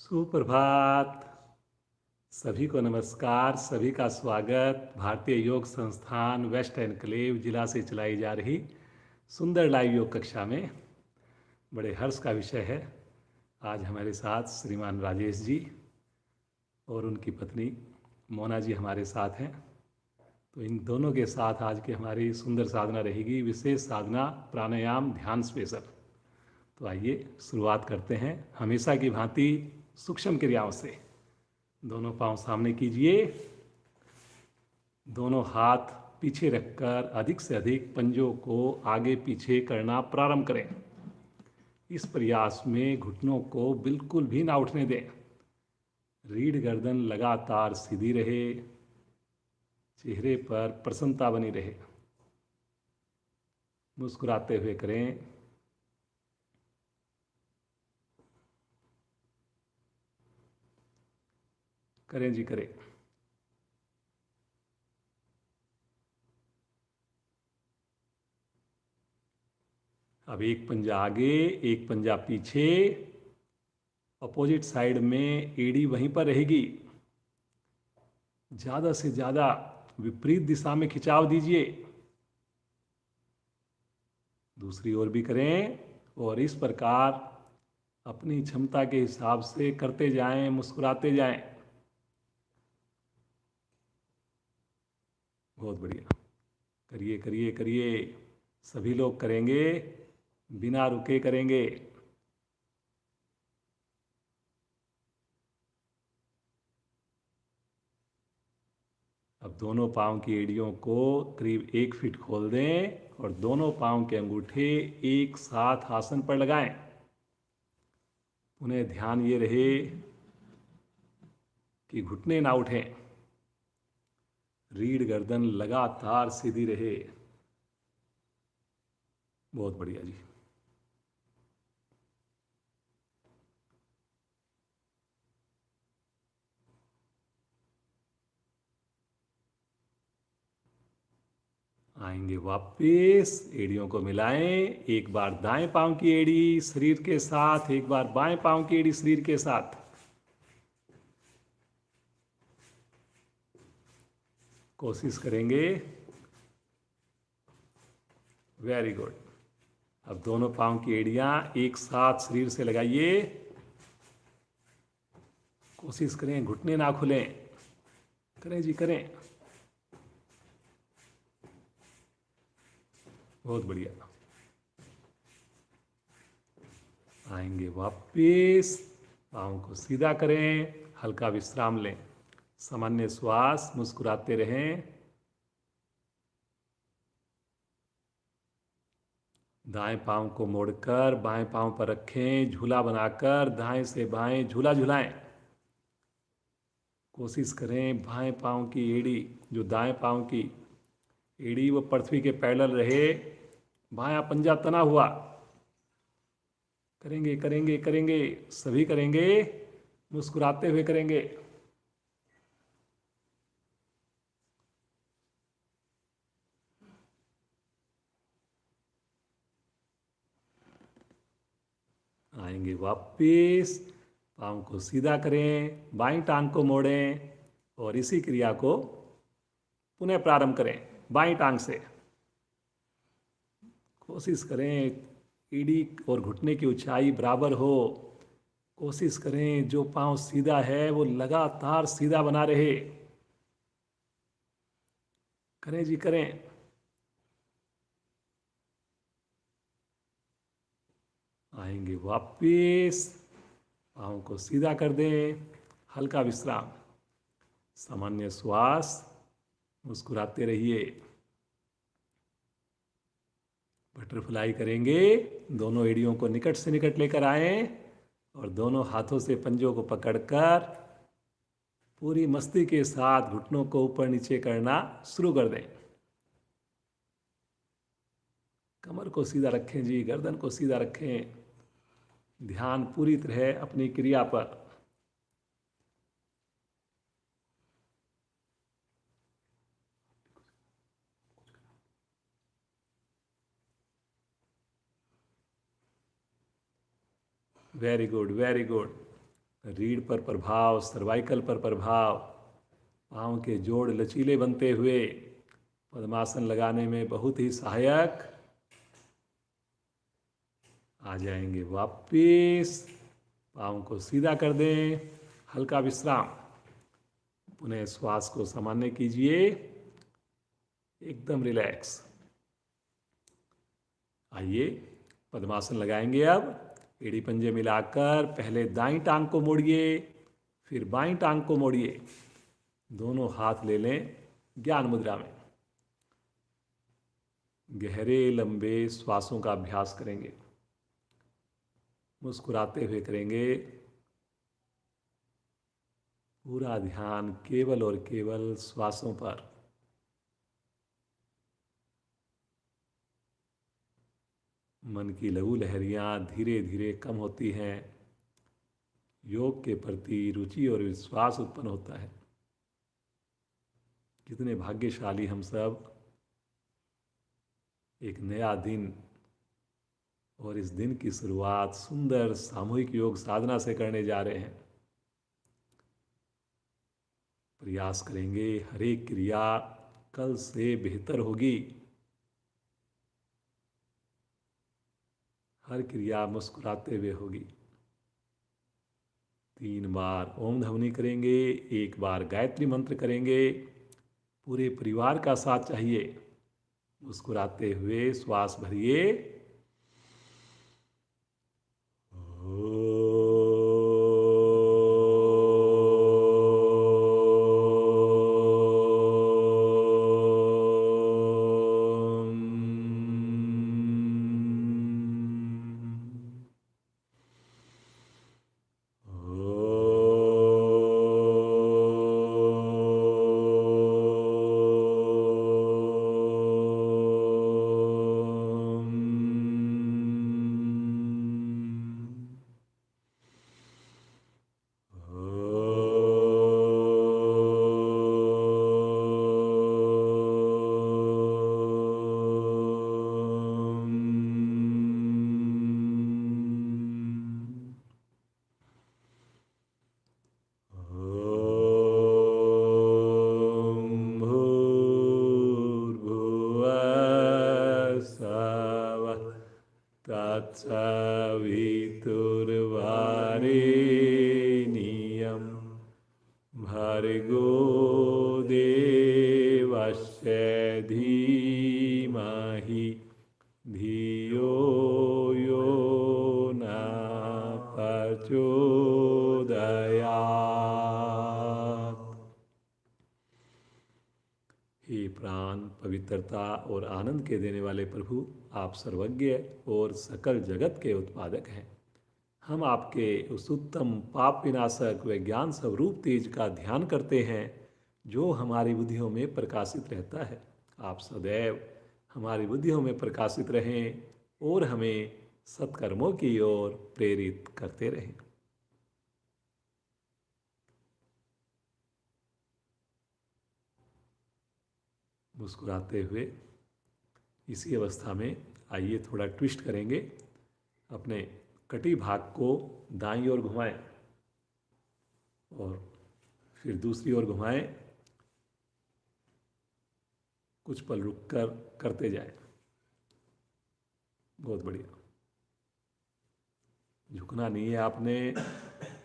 सुप्रभात। सभी को नमस्कार, सभी का स्वागत। भारतीय योग संस्थान वेस्ट एनक्लेव जिला से चलाई जा रही सुंदर लाइव योग कक्षा में बड़े हर्ष का विषय है। आज हमारे साथ श्रीमान राजेश जी और उनकी पत्नी मोना जी हमारे साथ हैं। तो इन दोनों के साथ आज की हमारी सुंदर साधना रहेगी, विशेष साधना प्राणायाम ध्यान स्पेशल। तो आइए शुरुआत करते हैं हमेशा की भांति सूक्ष्म क्रियाओं से। दोनों पांव सामने कीजिए, दोनों हाथ पीछे रखकर अधिक से अधिक पंजों को आगे पीछे करना प्रारंभ करें। इस प्रयास में घुटनों को बिल्कुल भी ना उठने दें। रीढ़ गर्दन लगातार सीधी रहे, चेहरे पर प्रसन्नता बनी रहे। मुस्कुराते हुए करें। करें जी करें। अब एक पंजा आगे, एक पंजा पीछे। अपोजिट साइड में एड़ी वहीं पर रहेगी। ज़्यादा से ज़्यादा विपरीत दिशा में खिंचाव दीजिए। दूसरी ओर भी करें और इस प्रकार अपनी क्षमता के हिसाब से करते जाएं, मुस्कुराते जाएं। बहुत बढ़िया। करिए करिए करिए। सभी लोग करेंगे, बिना रुके करेंगे। अब दोनों पांव की एड़ियों को करीब 1 फीट खोल दें और दोनों पांव के अंगूठे एक साथ आसन पर लगाएं। उन्हें ध्यान ये रहे कि घुटने ना उठें। रीढ़ गर्दन लगातार सीधी रहे। बहुत बढ़िया जी। आएंगे वापस, एड़ियों को मिलाएं। एक बार दाएं पांव की एड़ी शरीर के साथ, एक बार बाएं पांव की एड़ी शरीर के साथ। कोशिश करेंगे। Very good. अब दोनों पांव की एड़ियां एक साथ शरीर से लगाइए। कोशिश करें घुटने ना खुलें। करें जी करें। बहुत बढ़िया। आएंगे वापस, पाँव को सीधा करें, हल्का विश्राम लें, सामान्य श्वास, मुस्कुराते रहें। दाएं पाँव को मोड़कर बाएं पाँव पर रखें, झूला बनाकर दाएं से बाएं झूला झुलाएं। कोशिश करें बाएं पाँव की एड़ी, जो दाएं पाँव की एड़ी वो पृथ्वी के पैरेलल रहे, बायां पंजा तना हुआ। करेंगे करेंगे करेंगे, सभी करेंगे, मुस्कुराते हुए करेंगे। आएंगे वापस, पाँव को सीधा करें, बाईं टांग को मोड़ें और इसी क्रिया को पुनः प्रारंभ करें बाईं टांग से। कोशिश करें एड़ी और घुटने की ऊंचाई बराबर हो। कोशिश करें जो पाँव सीधा है वो लगातार सीधा बना रहे। करें जी करें। आएंगे वापस, पाँव को सीधा कर दें, हल्का विश्राम, सामान्य श्वास, मुस्कुराते रहिए। बटरफ्लाई करेंगे। दोनों एड़ियों को निकट से निकट लेकर आएं और दोनों हाथों से पंजों को पकड़कर पूरी मस्ती के साथ घुटनों को ऊपर नीचे करना शुरू कर दें। कमर को सीधा रखें जी, गर्दन को सीधा रखें। ध्यान पूरी तरह अपनी क्रिया पर। Very good very good. रीढ़ पर प्रभाव, सर्वाइकल पर प्रभाव, पाँव के जोड़ लचीले बनते हुए पद्मासन लगाने में बहुत ही सहायक। आ जाएंगे वापिस, पाँव को सीधा कर दें, हल्का विश्राम। पुनः श्वास को सामान्य कीजिए, एकदम रिलैक्स। आइए पद्मासन लगाएंगे। अब एड़ी पंजे मिलाकर पहले दाईं टांग को मोड़िए, फिर बाईं टांग को मोड़िए। दोनों हाथ ले लें ज्ञान मुद्रा में। गहरे लंबे श्वासों का अभ्यास करेंगे, मुस्कुराते हुए करेंगे। पूरा ध्यान केवल और केवल श्वासों पर। मन की लघु लहरियां धीरे धीरे कम होती हैं। योग के प्रति रुचि और विश्वास उत्पन्न होता है। कितने भाग्यशाली हम सब। एक नया दिन और इस दिन की शुरुआत सुंदर सामूहिक योग साधना से करने जा रहे हैं। प्रयास करेंगे हर एक क्रिया कल से बेहतर होगी। हर क्रिया मुस्कुराते हुए होगी। 3 बार ओम ध्वनि करेंगे, 1 बार गायत्री मंत्र करेंगे। पूरे परिवार का साथ चाहिए। मुस्कुराते हुए श्वास भरिए। तत्सवितुर्वरेण्यं भर्गो देवस्य धीमहि धियो यो न प्रचोदयात्। हे प्राण, पवित्रता और आनंद के देने वाले प्रभु, आप सर्वज्ञ और सकल जगत के उत्पादक हैं। हम आपके उस उत्तम पाप विनाशक व ज्ञान स्वरूप तेज का ध्यान करते हैं जो हमारी बुद्धियों में प्रकाशित रहता है। आप सदैव हमारी बुद्धियों में प्रकाशित रहें और हमें सत्कर्मों की ओर प्रेरित करते रहें। मुस्कुराते हुए इसी अवस्था में आइए थोड़ा ट्विस्ट करेंगे। अपने कटी भाग को दाईं ओर घुमाएं और फिर दूसरी ओर घुमाएं। कुछ पल रुककर करते जाएं। बहुत बढ़िया। झुकना नहीं है आपने,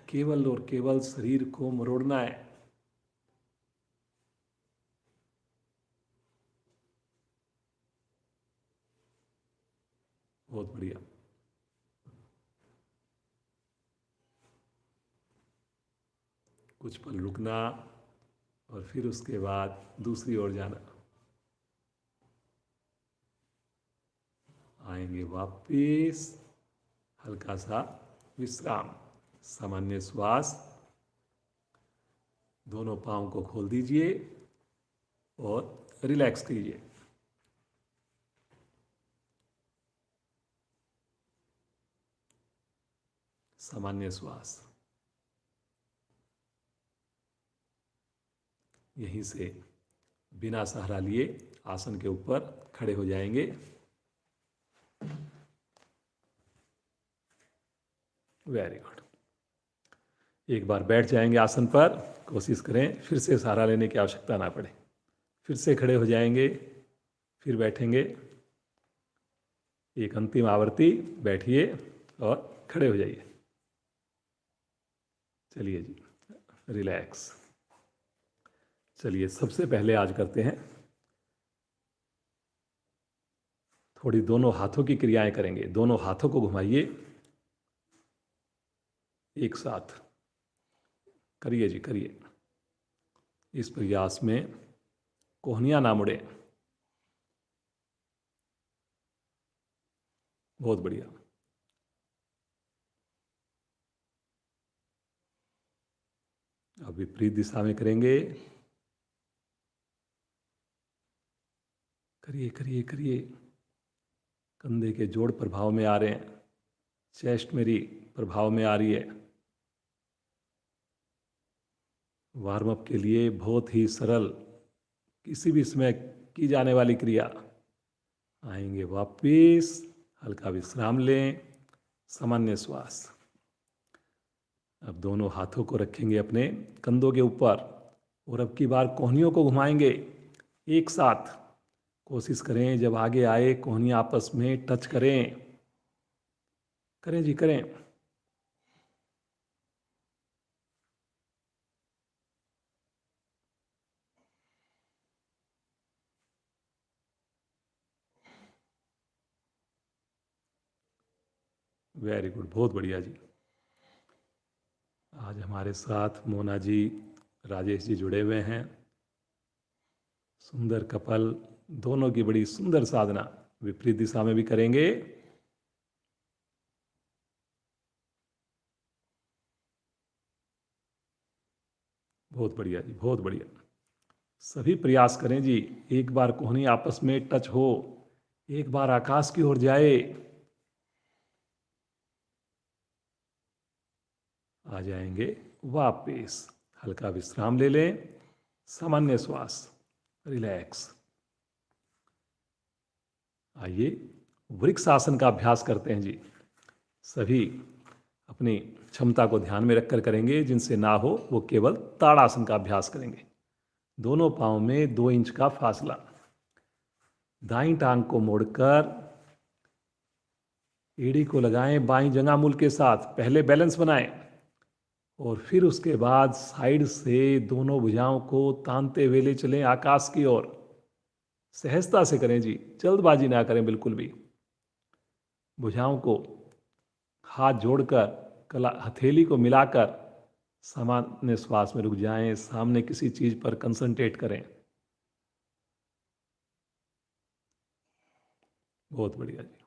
केवल और केवल शरीर को मरोड़ना है। बहुत बढ़िया। कुछ पल रुकना और फिर उसके बाद दूसरी ओर जाना। आएंगे वापिस, हल्का सा विश्राम, सामान्य श्वास। दोनों पाँव को खोल दीजिए और रिलैक्स कीजिए। सामान्य श्वास। यहीं से बिना सहारा लिए आसन के ऊपर खड़े हो जाएंगे। Very good. एक बार बैठ जाएंगे आसन पर, कोशिश करें फिर से सहारा लेने की आवश्यकता ना पड़े। फिर से खड़े हो जाएंगे, फिर बैठेंगे। एक अंतिम आवर्ती, बैठिए और खड़े हो जाइए। चलिए जी, रिलैक्स। चलिए सबसे पहले आज करते हैं, थोड़ी दोनों हाथों की क्रियाएं करेंगे। दोनों हाथों को घुमाइए एक साथ, करिए जी करिए। इस प्रयास में कोहनियां ना मुड़े। बहुत बढ़िया। अब विपरीत दिशा में करेंगे। करिए करिए करिए। कंधे के जोड़ प्रभाव में आ रहे हैं, चेस्ट मेरी प्रभाव में आ रही है। वार्म अप के लिए बहुत ही सरल, किसी भी समय की जाने वाली क्रिया। आएंगे वापिस, हल्का विश्राम लें, सामान्य श्वास। अब दोनों हाथों को रखेंगे अपने कंधों के ऊपर और अब की बार कोहनियों को घुमाएंगे एक साथ। कोशिश करें जब आगे आए कोहनियां आपस में टच करें। करें जी करें। वेरी गुड, बहुत बढ़िया जी। आज हमारे साथ मोना जी, राजेश जी जुड़े हुए हैं। सुंदर कपल, दोनों की बड़ी सुंदर साधना। विपरीत दिशा में भी करेंगे। बहुत बढ़िया जी, बहुत बढ़िया। सभी प्रयास करें जी। एक बार कोहनी आपस में टच हो, एक बार आकाश की ओर जाए। आ जाएंगे वापिस, हल्का विश्राम ले लें, सामान्य श्वास, रिलैक्स। आइए वृक्ष आसन का अभ्यास करते हैं जी। सभी अपनी क्षमता को ध्यान में रखकर करेंगे, जिनसे ना हो वो केवल ताड़ासन का अभ्यास करेंगे। दोनों पांव में 2 इंच का फासला। दाईं टांग को मोड़कर एड़ी को लगाएं बाईं जंघामूल के साथ। पहले बैलेंस बनाएं और फिर उसके बाद साइड से दोनों भुजाओं को तानते हुए ले चलें आकाश की ओर। सहजता से करें जी, जल्दबाजी ना करें बिल्कुल भी। भुजाओं को हाथ जोड़कर, कला हथेली को मिलाकर सामान्य श्वास में रुक जाएं। सामने किसी चीज पर कंसंट्रेट करें। बहुत बढ़िया जी,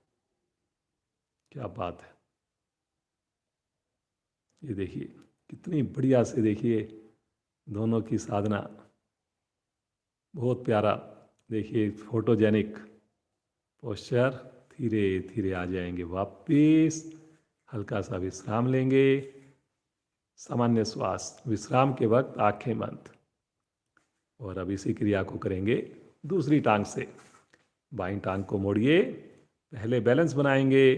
क्या बात है। ये देखिए कितनी बढ़िया से, देखिए दोनों की साधना, बहुत प्यारा। देखिए फोटोजेनिक पोस्चर। धीरे धीरे आ जाएंगे वापिस, हल्का सा विश्राम लेंगे, सामान्य श्वास। विश्राम के वक्त आंखें बंद। और अब इसी क्रिया को करेंगे दूसरी टांग से। बाईं टांग को मोड़िए, पहले बैलेंस बनाएंगे,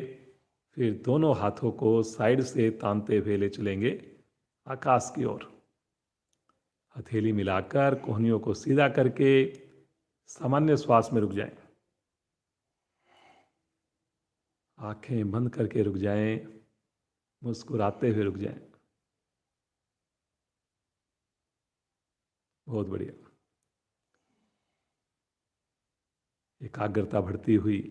फिर दोनों हाथों को साइड से तानते हुए ले चलेंगे आकाश की ओर। हथेली मिलाकर कोहनियों को सीधा करके सामान्य श्वास में रुक जाएं। आंखें बंद करके रुक जाएं, मुस्कुराते हुए रुक जाएं। बहुत बढ़िया। एकाग्रता बढ़ती हुई,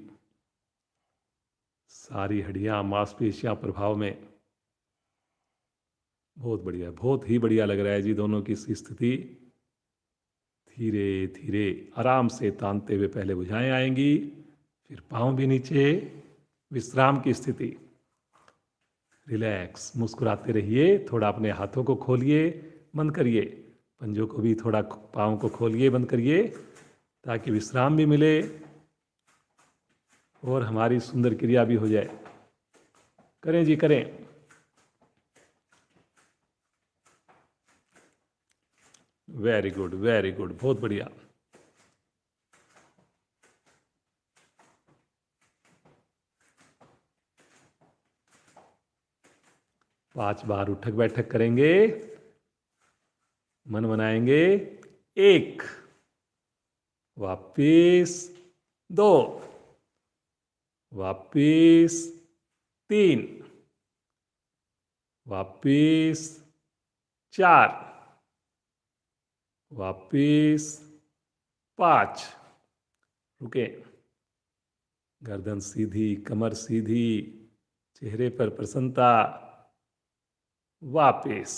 सारी हड्डियां मांसपेशियां प्रभाव में। बहुत बढ़िया, बहुत ही बढ़िया लग रहा है जी दोनों की स्थिति। धीरे धीरे आराम से तानते हुए पहले भुजाएं आएंगी, फिर पांव भी नीचे, विश्राम की स्थिति। रिलैक्स, मुस्कुराते रहिए। थोड़ा अपने हाथों को खोलिए, बंद करिए। पंजों को भी थोड़ा, पाँव को खोलिए, बंद करिए, ताकि विश्राम भी मिले और हमारी सुंदर क्रिया भी हो जाए। करें जी करें। वेरी गुड, वेरी गुड, बहुत बढ़िया। 5 बार उठक बैठक करेंगे, मन बनाएंगे। 1, वापिस 2, वापिस 3, वापिस 4, वापिस 5। रुके। गर्दन सीधी, कमर सीधी, चेहरे पर प्रसन्नता। वापिस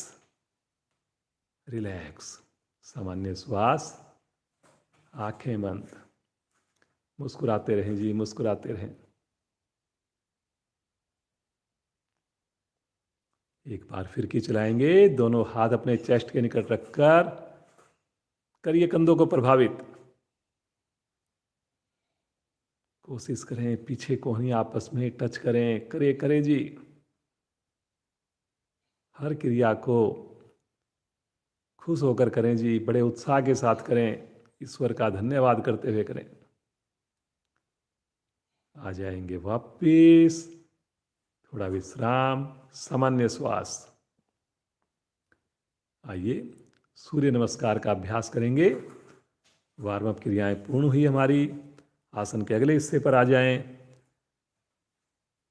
रिलैक्स, सामान्य श्वास, आंखें बंद। मुस्कुराते रहें जी, मुस्कुराते रहें। एक बार फिरकी चलाएंगे, दोनों हाथ अपने चेस्ट के निकट रखकर करिए कंधों को प्रभावित। कोशिश करें पीछे कोहनी आपस में टच करें। करें जी। हर क्रिया को खुश होकर करें जी, बड़े उत्साह के साथ करें, ईश्वर का धन्यवाद करते हुए करें। आ जाएंगे वापिस, थोड़ा विश्राम, सामान्य श्वास। आइए सूर्य नमस्कार का अभ्यास करेंगे। वार्म अप क्रियाएं पूर्ण हुई हमारी। आसन के अगले हिस्से पर आ जाएं।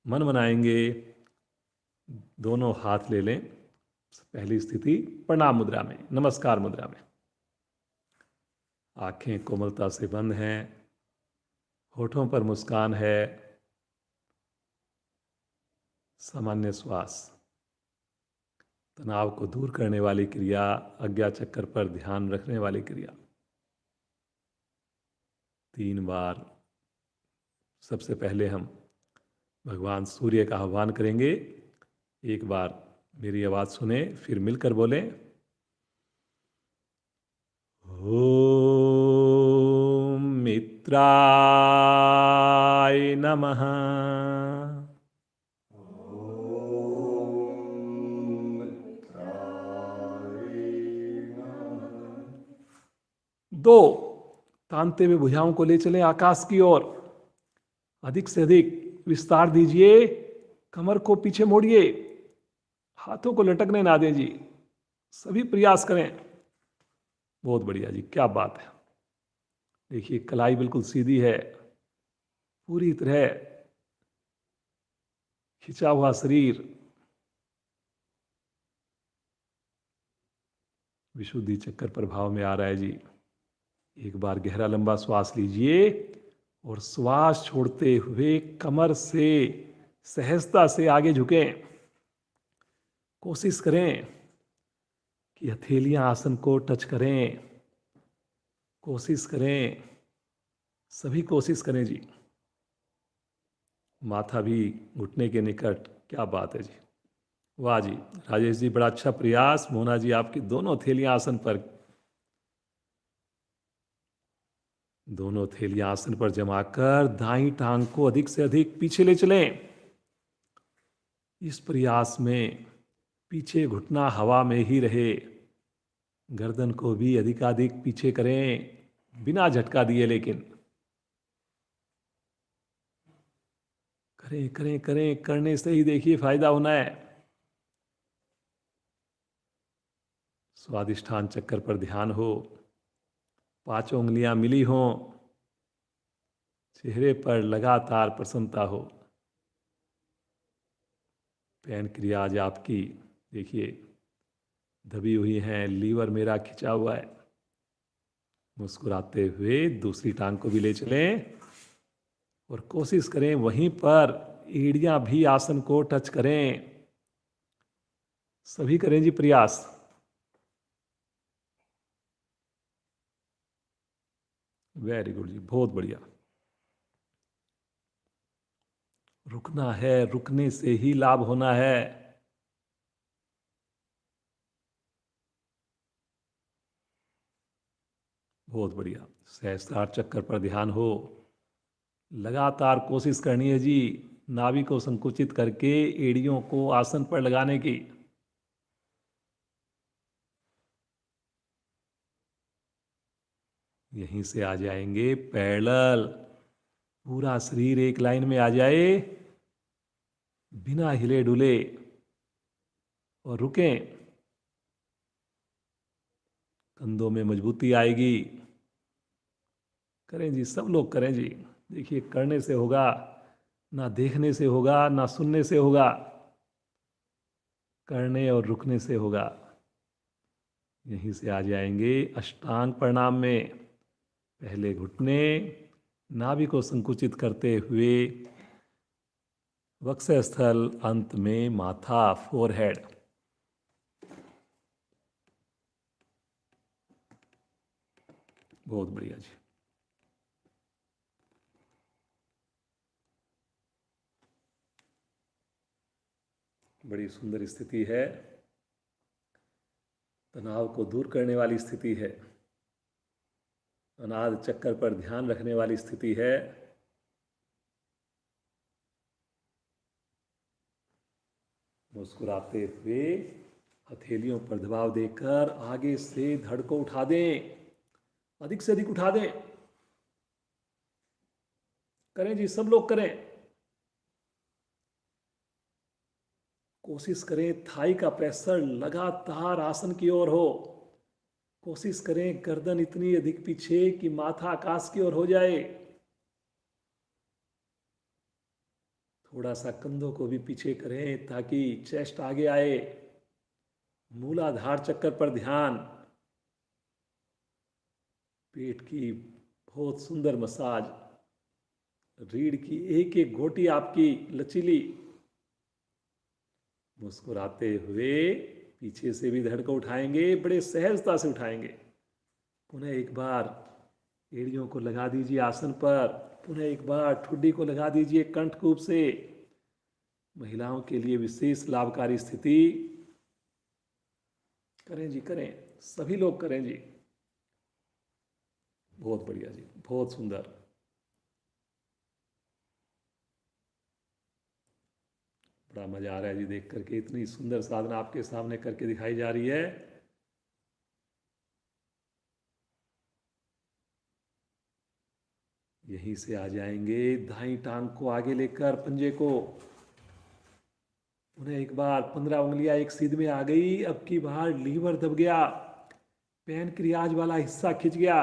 मन बनाएंगे, दोनों हाथ ले लें। पहली स्थिति प्रणाम मुद्रा में, नमस्कार मुद्रा में। आंखें कोमलता से बंद हैं, होठों पर मुस्कान है। सामान्य श्वास, तनाव को दूर करने वाली क्रिया, आज्ञा चक्र पर ध्यान रखने वाली क्रिया। 3 बार। सबसे पहले हम भगवान सूर्य का आह्वान करेंगे। एक बार मेरी आवाज सुने, फिर मिलकर बोलें। ओम मित्राय नमः। 2, तानते हुए भुजाओं को ले चलें आकाश की ओर। अधिक से अधिक विस्तार दीजिए, कमर को पीछे मोड़िए, हाथों को लटकने ना दें जी। सभी प्रयास करें। बहुत बढ़िया जी, क्या बात है। देखिए कलाई बिल्कुल सीधी है, पूरी तरह खिंचा हुआ शरीर। विशुद्धि चक्कर प्रभाव में आ रहा है जी। एक बार गहरा लंबा श्वास लीजिए और श्वास छोड़ते हुए कमर से सहजता से आगे झुकें। कोशिश करें कि हथेलियां आसन को टच करें। कोशिश करें, सभी कोशिश करें जी। माथा भी घुटने के निकट। क्या बात है जी, वाह जी। राजेश जी बड़ा अच्छा प्रयास। मोना जी आपकी दोनों हथेलियां आसन पर, दोनों हथेलियां आसन पर जमाकर दाईं टांग को अधिक से अधिक पीछे ले चलें। इस प्रयास में पीछे घुटना हवा में ही रहे। गर्दन को भी अधिकाधिक पीछे करें, बिना झटका दिए। लेकिन करें करें करें, करने से ही देखिए फायदा होना है। स्वादिष्ठान चक्कर पर ध्यान हो, 5 उंगलियां मिली हों, चेहरे पर लगातार प्रसन्नता हो। पैनक्रियाज आपकी देखिए दबी हुई हैं, लीवर मेरा खिंचा हुआ है। मुस्कुराते हुए दूसरी टांग को भी ले चलें और कोशिश करें वहीं पर एड़ियां भी आसन को टच करें। सभी करें जी प्रयास। वेरी गुड जी, बहुत बढ़िया। रुकना है, रुकने से ही लाभ होना है। बहुत बढ़िया। सहस्त्रार चक्कर पर ध्यान हो। लगातार कोशिश करनी है जी, नाभि को संकुचित करके एड़ियों को आसन पर लगाने की। यहीं से आ जाएंगे पैरेलल। पूरा शरीर एक लाइन में आ जाए, बिना हिले डुले। और रुकें। कंधों में मजबूती आएगी। करें जी, सब लोग करें जी। देखिए, करने से होगा, ना देखने से होगा, ना सुनने से होगा, करने और रुकने से होगा। यहीं से आ जाएंगे अष्टांग प्रणाम में। पहले घुटने, नाभि को संकुचित करते हुए वक्षस्थल, अंत में माथा, फोरहेड। बहुत बढ़िया जी। बड़ी सुंदर स्थिति है, तनाव को दूर करने वाली स्थिति है, अनाद चक्कर पर ध्यान रखने वाली स्थिति है। मुस्कुराते हुए हथेलियों पर दबाव देकर आगे से धड़ को उठा दें, अधिक से अधिक उठा दें। करें जी, सब लोग करें। कोशिश करें थाई का प्रेशर लगातार आसन की ओर हो। कोशिश करें गर्दन इतनी अधिक पीछे कि माथा आकाश की ओर हो जाए। थोड़ा सा कंधों को भी पीछे करें ताकि चेस्ट आगे आए। मूलाधार चक्कर पर ध्यान। पेट की बहुत सुंदर मसाज। रीढ़ की एक एक गोटी आपकी लचीली। मुस्कुराते हुए पीछे से भी धड़ को उठाएंगे, बड़े सहजता से उठाएंगे। पुनः एक बार एड़ियों को लगा दीजिए आसन पर। पुनः एक बार ठुड्डी को लगा दीजिए कंठकूप से। महिलाओं के लिए विशेष लाभकारी स्थिति। करें जी, करें, सभी लोग करें जी। बहुत बढ़िया जी, बहुत सुंदर। बड़ा मजा आ रहा है जी देख करके। इतनी सुंदर साधना आपके सामने करके दिखाई जा रही है। यहीं से आ जाएंगे दाई टांग को आगे लेकर पंजे को। उन्हें एक बार 15 उंगलियां एक सीध में आ गई। अब की बार लीवर दब गया, पैनक्रियाज वाला हिस्सा खिंच गया।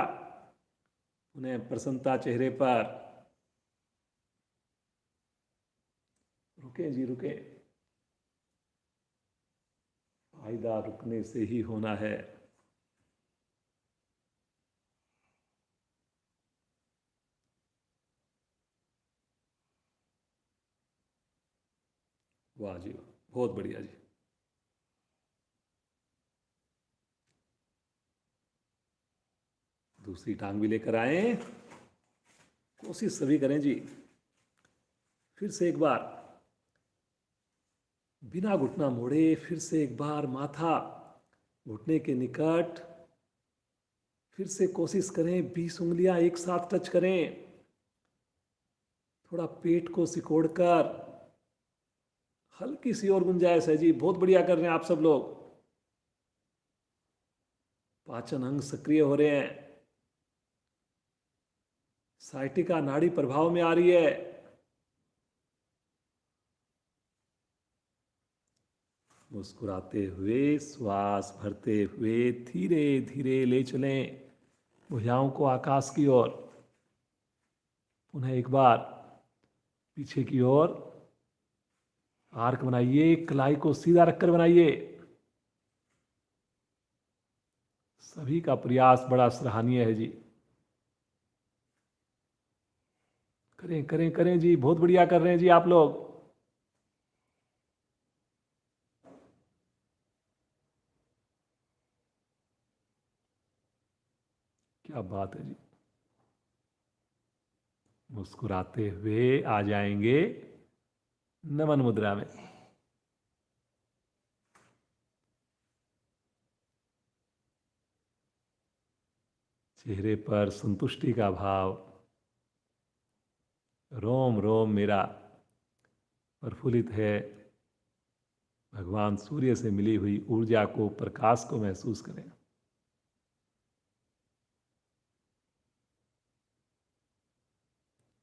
उन्हें प्रसन्नता चेहरे पर। रुके जी, रुके। फायदा रुकने से ही होना है। वाह जी, बहुत बढ़िया जी। दूसरी टांग भी लेकर आए। कोशिश सभी करें जी। फिर से एक बार बिना घुटना मोड़े, फिर से एक बार माथा घुटने के निकट। फिर से कोशिश करें 20 उंगलियां एक साथ टच करें। थोड़ा पेट को सिकोड़कर हल्की सी और गुंजाइश है जी। बहुत बढ़िया कर रहे हैं आप सब लोग। पाचन अंग सक्रिय हो रहे हैं। साइटिका नाड़ी प्रभाव में आ रही है। मुस्कुराते हुए श्वास भरते हुए धीरे धीरे ले चलें भुजाओं को आकाश की ओर। पुनः एक बार पीछे की ओर आर्क बनाइए, कलाई को सीधा रखकर बनाइए। सभी का प्रयास बड़ा सराहनीय है जी। करें करें करें जी, बहुत बढ़िया कर रहे हैं जी आप लोग। क्या बात है जी। मुस्कुराते हुए आ जाएंगे नमन मुद्रा में। चेहरे पर संतुष्टि का भाव। रोम रोम मेरा प्रफुल्लित है। भगवान सूर्य से मिली हुई ऊर्जा को, प्रकाश को महसूस करें।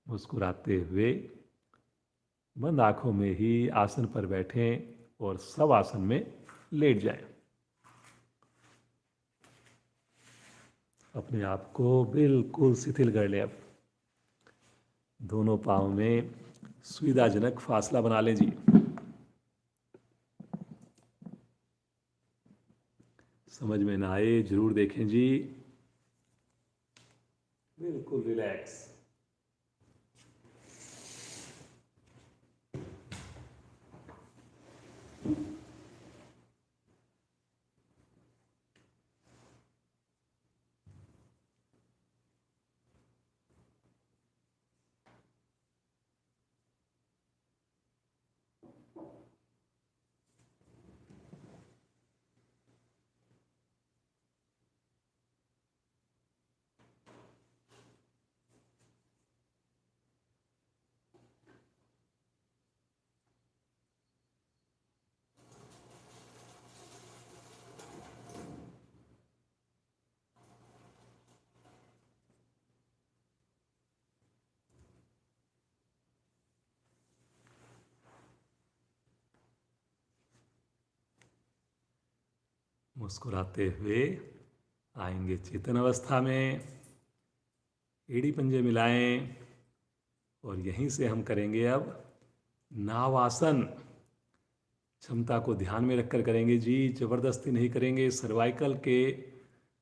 मुस्कुराते हुए बंद आंखों में ही आसन पर बैठें और सब आसन में लेट जाएं। अपने आप को बिल्कुल शिथिल कर लें। अब दोनों पाँव में सुविधाजनक फासला बना लें जी। समझ में ना आए जरूर देखें जी। बिल्कुल रिलैक्स। मुस्कुराते हुए आएंगे चेतन अवस्था में। एड़ी पंजे मिलाएं और यहीं से हम करेंगे अब नावासन। क्षमता को ध्यान में रखकर करेंगे जी, जबरदस्ती नहीं करेंगे। सर्वाइकल के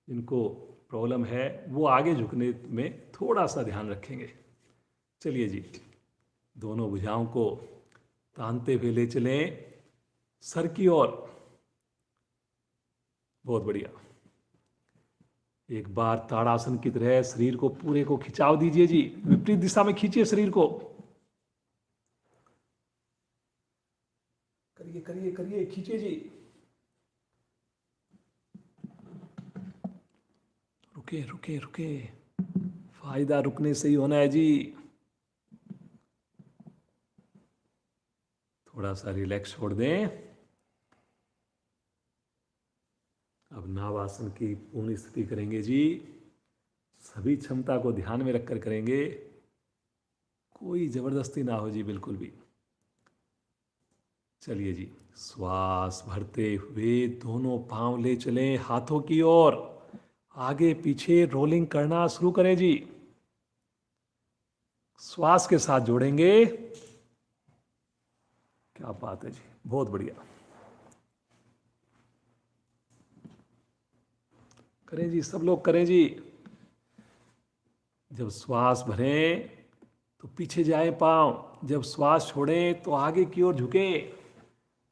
जिनको प्रॉब्लम है वो आगे झुकने में थोड़ा सा ध्यान रखेंगे। चलिए जी, दोनों भुजाओं को तानते हुए ले चलें सर की ओर। बहुत बढ़िया। एक बार ताड़ासन की तरह शरीर को पूरे को खिंचाव दीजिए जी, विपरीत दिशा में खींचिए शरीर को। करिए करिए करिए, खींचिए जी। रुके रुके रुके, फायदा रुकने से ही होना है जी। थोड़ा सा रिलैक्स छोड़ दें। अब नावासन की पूर्ण स्थिति करेंगे जी। सभी क्षमता को ध्यान में रखकर करेंगे, कोई जबरदस्ती ना हो जी, बिल्कुल भी। चलिए जी, श्वास भरते हुए दोनों पांव ले चलें हाथों की ओर। आगे पीछे रोलिंग करना शुरू करें जी। श्वास के साथ जोड़ेंगे। क्या बात है जी, बहुत बढ़िया। करें जी, सब लोग करें जी। जब श्वास भरें तो पीछे जाए पांव, जब श्वास छोड़ें तो आगे की ओर झुके।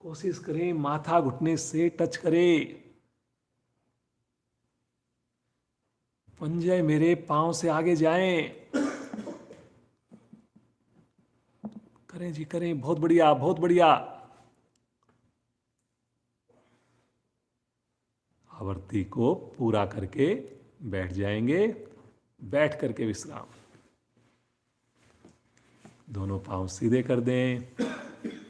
कोशिश करें माथा घुटने से टच करे। पंजे मेरे पांव से आगे जाएं। करें जी करें, बहुत बढ़िया बहुत बढ़िया। आवर्ती को पूरा करके बैठ जाएंगे। बैठ करके विश्राम। दोनों पांव सीधे कर दें,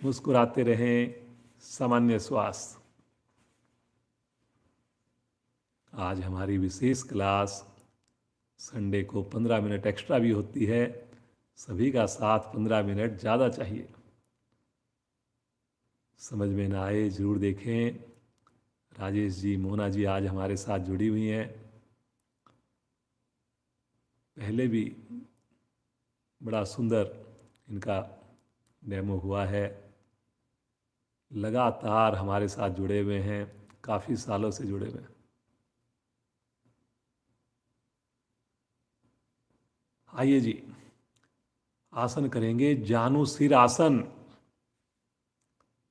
मुस्कुराते रहें, सामान्य श्वास। आज हमारी विशेष क्लास संडे को 15 मिनट एक्स्ट्रा भी होती है। सभी का साथ 15 मिनट ज़्यादा चाहिए। समझ में ना आए जरूर देखें। राजेश जी, मोना जी आज हमारे साथ जुड़ी हुई हैं। पहले भी बड़ा सुंदर इनका डेमो हुआ है। लगातार हमारे साथ जुड़े हुए हैं, काफ़ी सालों से जुड़े हुए हैं। आइए जी, आसन करेंगे जानु सिर आसन।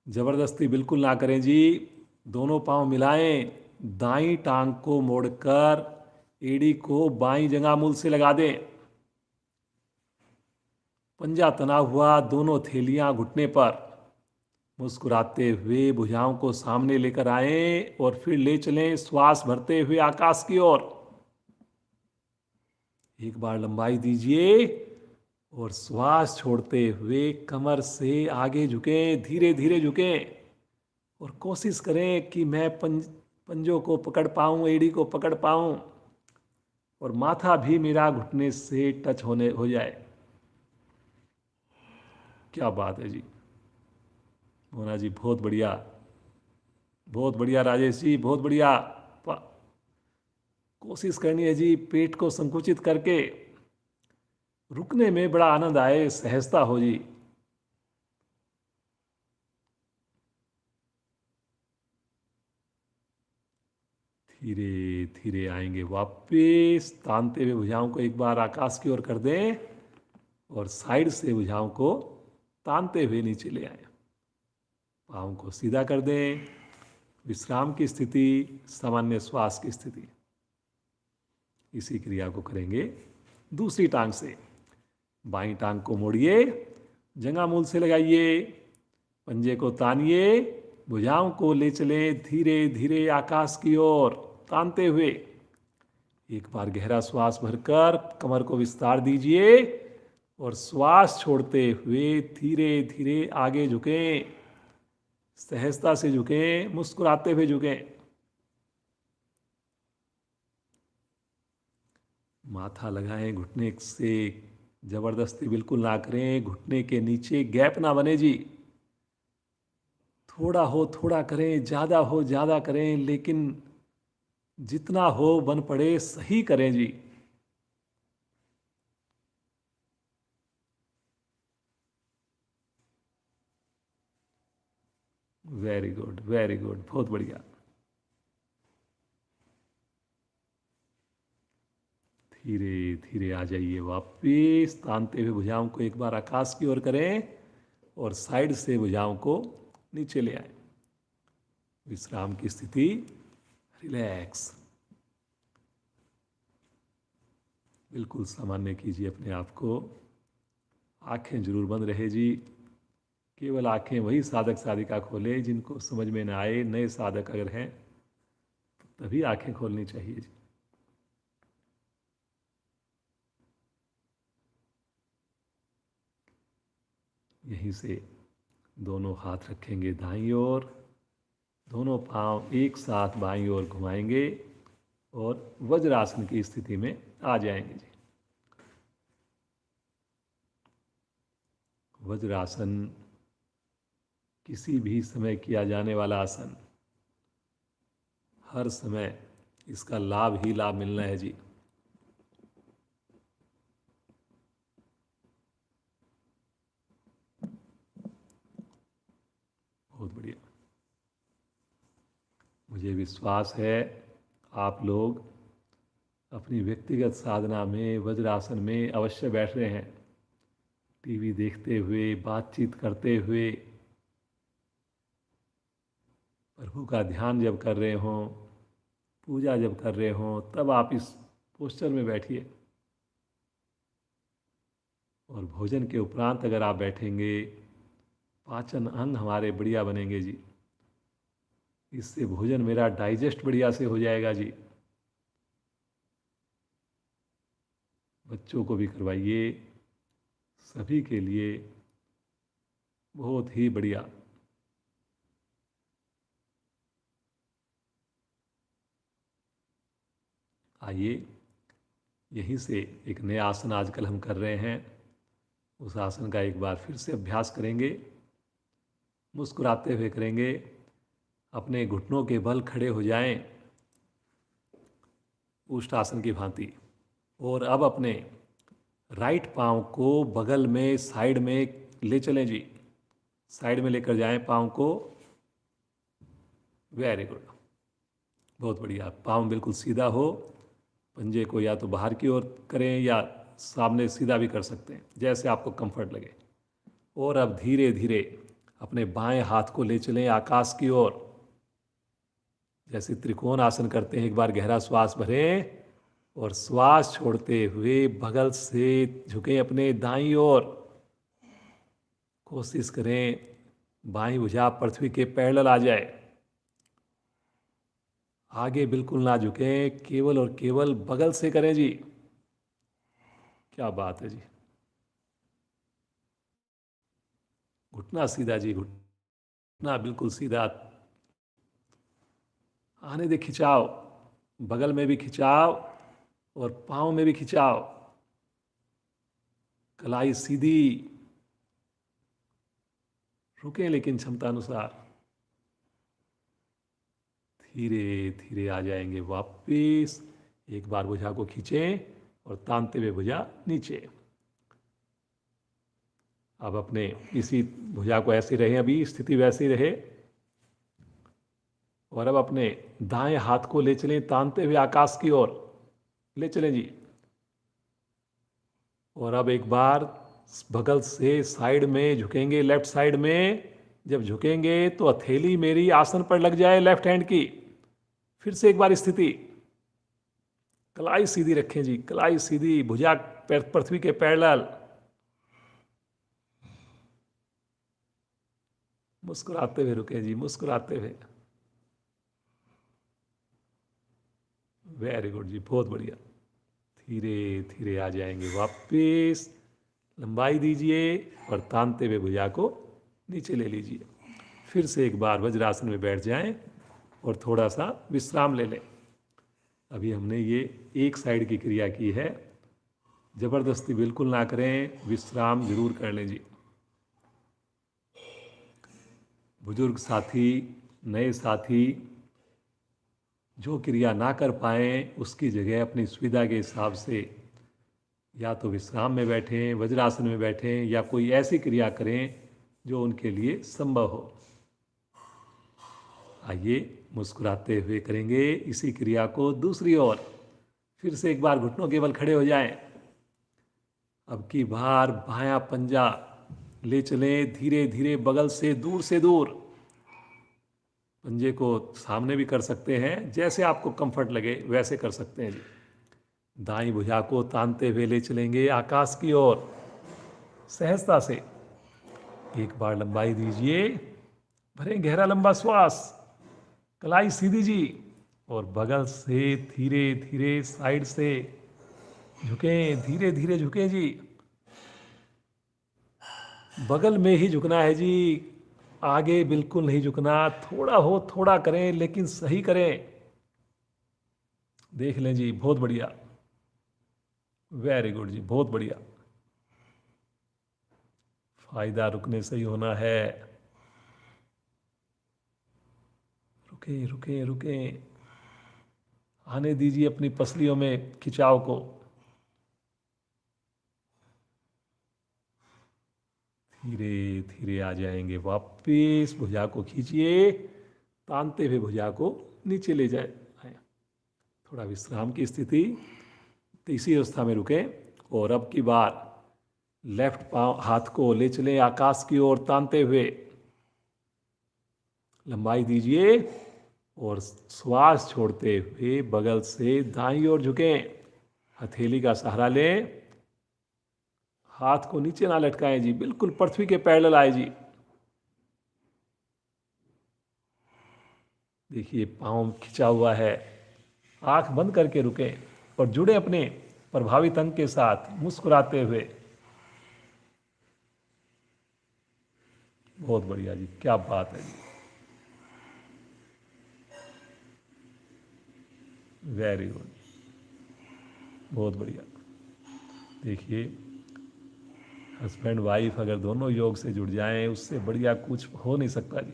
जबरदस्ती बिल्कुल ना करें जी। दोनों पांव मिलाएं, दाईं टांग को मोड़कर एड़ी को बाईं जंघा मूल से लगा दें। पंजा तना हुआ, दोनों थैलियां घुटने पर। मुस्कुराते हुए भुजाओं को सामने लेकर आएं और फिर ले चलें श्वास भरते हुए आकाश की ओर। एक बार लंबाई दीजिए और श्वास छोड़ते हुए कमर से आगे झुकें, धीरे धीरे झुकें। और कोशिश करें कि मैं पंजों को पकड़ पाऊं, एड़ी को पकड़ पाऊं और माथा भी मेरा घुटने से टच हो जाए। क्या बात है जी, मोना जी, बहुत बढ़िया। बहुत बढ़िया राजेश जी, बहुत बढ़िया। प- कोशिश करनी है जी, पेट को संकुचित करके रुकने में बड़ा आनंद आए, सहजता हो जी। धीरे धीरे आएंगे वापिस, तानते हुए भुजाओं को एक बार आकाश की ओर कर दें और साइड से भुजाओं को तानते हुए नीचे ले आए। पाँव को सीधा कर दें, विश्राम की स्थिति, सामान्य श्वास की स्थिति। इसी क्रिया को करेंगे दूसरी टांग से। बाईं टांग को मोड़िए, जंघा मूल से लगाइए, पंजे को तानिए, भुजाओं को ले चले धीरे धीरे आकाश की ओर तानते हुए। एक बार गहरा श्वास भरकर कमर को विस्तार दीजिए और श्वास छोड़ते हुए धीरे धीरे आगे झुकें, सहजता से झुकें, मुस्कुराते हुए झुकें। माथा लगाएं, घुटने से जबरदस्ती बिल्कुल ना करें, घुटने के नीचे गैप ना बने जी। थोड़ा हो थोड़ा करें, ज़्यादा हो ज़्यादा करें, लेकिन जितना हो बन पड़े सही करें जी। वेरी गुड, वेरी गुड, बहुत बढ़िया। धीरे धीरे आ जाइए वापिस, तानते हुए भुजाओं को एक बार आकाश की ओर करें और साइड से भुजाओं को नीचे ले आए। विश्राम की स्थिति, रिलैक्स। बिल्कुल सामान्य कीजिए अपने आप को। आंखें जरूर बंद रहे जी। केवल आंखें वही साधक साधिका खोले जिनको समझ में ना आए। नए साधक अगर हैं तो तभी आंखें खोलनी चाहिए जी। यहीं से दोनों हाथ रखेंगे दाईं ओर, दोनों पांव एक साथ बाईं ओर घुमाएंगे और वज्रासन की स्थिति में आ जाएंगे जी। वज्रासन किसी भी समय किया जाने वाला आसन, हर समय इसका लाभ ही लाभ मिलना है जी। बहुत बढ़िया। मुझे विश्वास है आप लोग अपनी व्यक्तिगत साधना में वज्रासन में अवश्य बैठ रहे हैं। टीवी देखते हुए, बातचीत करते हुए, प्रभु का ध्यान जब कर रहे हों, पूजा जब कर रहे हों, तब आप इस पोस्चर में बैठिए। और भोजन के उपरांत अगर आप बैठेंगे, पाचन अंग हमारे बढ़िया बनेंगे जी। इससे भोजन मेरा डाइजेस्ट बढ़िया से हो जाएगा जी। बच्चों को भी करवाइए, सभी के लिए बहुत ही बढ़िया। आइए यहीं से एक नया आसन आजकल हम कर रहे हैं, उस आसन का एक बार फिर से अभ्यास करेंगे। मुस्कुराते हुए करेंगे। अपने घुटनों के बल खड़े हो जाएं, उष्ट आसन की भांति। और अब अपने राइट पांव को बगल में साइड में ले चलें जी। साइड में लेकर जाएं पांव को। वेरी गुड, बहुत बढ़िया। पांव बिल्कुल सीधा हो, पंजे को या तो बाहर की ओर करें या सामने सीधा भी कर सकते हैं, जैसे आपको कंफर्ट लगे। और अब धीरे धीरे अपने बाएं हाथ को ले चलें आकाश की ओर। जैसे त्रिकोण आसन करते हैं, एक बार गहरा श्वास भरें और श्वास छोड़ते हुए बगल से झुकें अपने दाईं ओर। कोशिश करें बाईं भुजा पृथ्वी के पैरेलल आ जाए। आगे बिल्कुल ना झुकें, केवल और केवल बगल से करें जी। क्या बात है जी। घुटना सीधा जी, घुटना बिल्कुल सीधा। आने दे खिंचाव, बगल में भी खिंचाव और पाँव में भी खिंचाव। कलाई सीधी, रुकें लेकिन क्षमता अनुसार। धीरे धीरे आ जाएंगे वापिस। एक बार भुजा को खींचें और तानते हुए भुजा नीचे। अब अपने इसी भुजा को ऐसे रहे, अभी स्थिति वैसी रहे। और अब अपने दाएं हाथ को ले चलें तानते हुए आकाश की ओर ले चलें जी। और अब एक बार बगल से साइड में झुकेंगे, लेफ्ट साइड में। जब झुकेंगे तो हथेली मेरी आसन पर लग जाए लेफ्ट हैंड की। फिर से एक बार स्थिति, कलाई सीधी रखें जी, कलाई सीधी, भुजा पृथ्वी के पैरेलल। मुस्कुराते हुए रुके जी, मुस्कुराते हुए। वेरी गुड जी, बहुत बढ़िया। धीरे धीरे आ जाएंगे वापिस। लंबाई दीजिए और तानते हुए भुजा को नीचे ले लीजिए। फिर से एक बार वज्रासन में बैठ जाएं और थोड़ा सा विश्राम ले लें। अभी हमने ये एक साइड की क्रिया की है, जबरदस्ती बिल्कुल ना करें, विश्राम जरूर कर लें जी। बुजुर्ग साथी, नए साथी जो क्रिया ना कर पाएँ उसकी जगह अपनी सुविधा के हिसाब से या तो विश्राम में बैठें, वज्रासन में बैठें, या कोई ऐसी क्रिया करें जो उनके लिए संभव हो। आइए मुस्कुराते हुए करेंगे इसी क्रिया को दूसरी ओर। फिर से एक बार घुटनों के बल खड़े हो जाएं। अब की बार बायां पंजा ले चलें धीरे धीरे, बगल से दूर। पंजे को सामने भी कर सकते हैं, जैसे आपको कंफर्ट लगे वैसे कर सकते हैं जी। दाईं भुजा को तानते हुए ले चलेंगे आकाश की ओर सहजता से। एक बार लंबाई दीजिए, भरें गहरा लंबा श्वास, कलाई सीधी जी। और बगल से धीरे धीरे साइड से झुकें, धीरे धीरे झुकें जी। बगल में ही झुकना है जी, आगे बिल्कुल नहीं झुकना। थोड़ा हो थोड़ा करें, लेकिन सही करें। देख लें जी, बहुत बढ़िया, वेरी गुड जी, बहुत बढ़िया। फायदा रुकने से ही होना है। रुकें रुकें रुकें, आने दीजिए अपनी पसलियों में खिंचाव को। धीरे धीरे आ जाएंगे वापिस। भुजा को खींचिए, तानते हुए भुजा को नीचे ले जाए। थोड़ा विश्राम की स्थिति, इसी अवस्था में रुकें। और अब की बार लेफ्ट पांव हाथ को ले चलें आकाश की ओर तानते हुए। लंबाई दीजिए और श्वास छोड़ते हुए बगल से दाईं ओर झुकें। हथेली का सहारा लें, हाथ को नीचे ना लटकाएं जी, बिल्कुल पृथ्वी के पैरेलल आए जी। देखिए पाँव खिंचा हुआ है। आंख बंद करके रुकें और जुड़े अपने प्रभावित अंग के साथ मुस्कुराते हुए। बहुत बढ़िया जी, क्या बात है जी, वेरी गुड, बहुत बढ़िया। देखिए हस्बैंड वाइफ अगर दोनों योग से जुड़ जाएं, उससे बढ़िया कुछ हो नहीं सकता जी।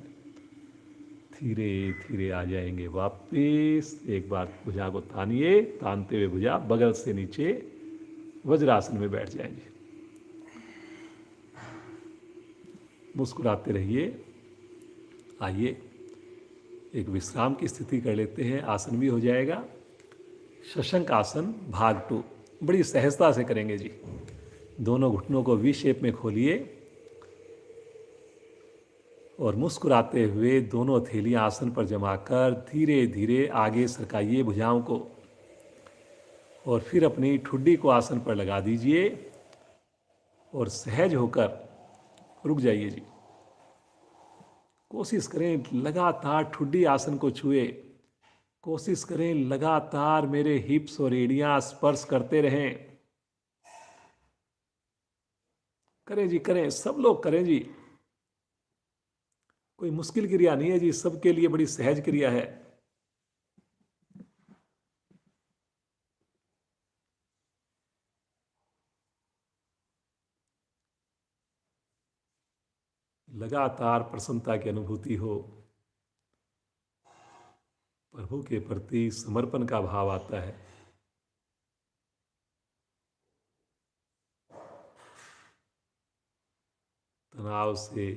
धीरे धीरे आ जाएंगे वापिस। एक बार भुजा को तानिए, तानते हुए भुजा बगल से नीचे वज्रासन में बैठ जाएंगे। मुस्कुराते रहिए। आइए एक विश्राम की स्थिति कर लेते हैं, आसन भी हो जाएगा। शशंक आसन भाग 2 बड़ी सहजता से करेंगे जी। दोनों घुटनों को वी शेप में खोलिए और मुस्कुराते हुए दोनों हथेलियां आसन पर जमाकर धीरे धीरे आगे सरकाइए भुजाओं को। और फिर अपनी ठुड्डी को आसन पर लगा दीजिए और सहज होकर रुक जाइए जी। कोशिश करें लगातार ठुड्डी आसन को छुए। कोशिश करें लगातार मेरे हिप्स और एड़ियां स्पर्श करते रहें। करें जी, करें, सब लोग करें जी। कोई मुश्किल क्रिया नहीं है जी, सबके लिए बड़ी सहज क्रिया है। लगातार प्रसन्नता की अनुभूति हो। प्रभु के प्रति समर्पण का भाव आता है। तनाव से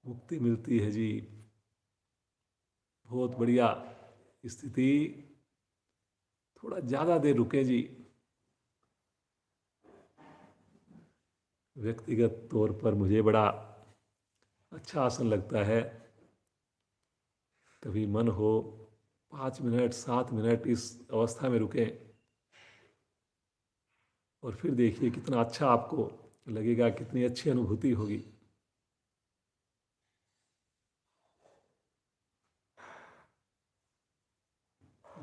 मुक्ति मिलती है जी। बहुत बढ़िया स्थिति। थोड़ा ज़्यादा देर रुके जी। व्यक्तिगत तौर पर मुझे बड़ा अच्छा आसन लगता है। कभी मन हो 5 मिनट 7 मिनट इस अवस्था में रुकें और फिर देखिए कितना अच्छा आपको लगेगा, कितनी अच्छी अनुभूति होगी।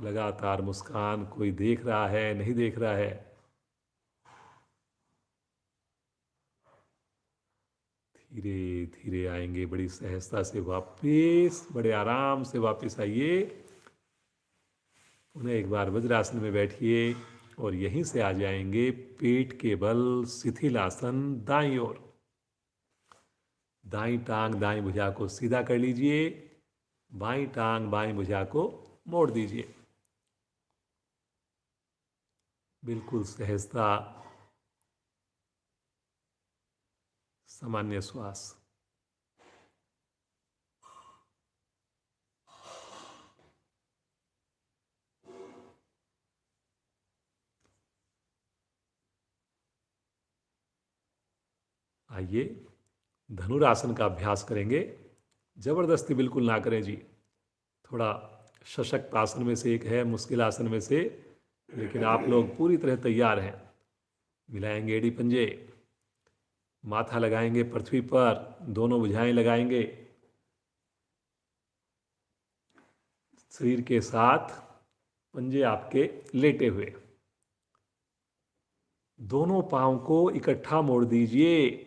लगातार मुस्कान, कोई देख रहा है नहीं देख रहा है, धीरे धीरे आएंगे बड़ी सहजता से वापस, बड़े आराम से वापस आइए। उन्हें एक बार वज्रासन में बैठिए और यहीं से आ जाएंगे पेट के बल शिथिल आसन दाईं ओर। दाईं टांग दाईं भुजा को सीधा कर लीजिए, बाईं टांग बाईं भुजा को मोड़ दीजिए। बिल्कुल सहजता, सामान्य श्वास। आइए धनुरासन का अभ्यास करेंगे। जबरदस्ती बिल्कुल ना करें जी। थोड़ा सशक्त आसन में से एक है, मुश्किल आसन में से, लेकिन आप लोग पूरी तरह तैयार हैं। मिलाएंगे एड़ी पंजे, माथा लगाएंगे पृथ्वी पर, दोनों भुजाएं लगाएंगे शरीर के साथ, पंजे आपके लेटे हुए। दोनों पांव को इकट्ठा मोड़ दीजिए,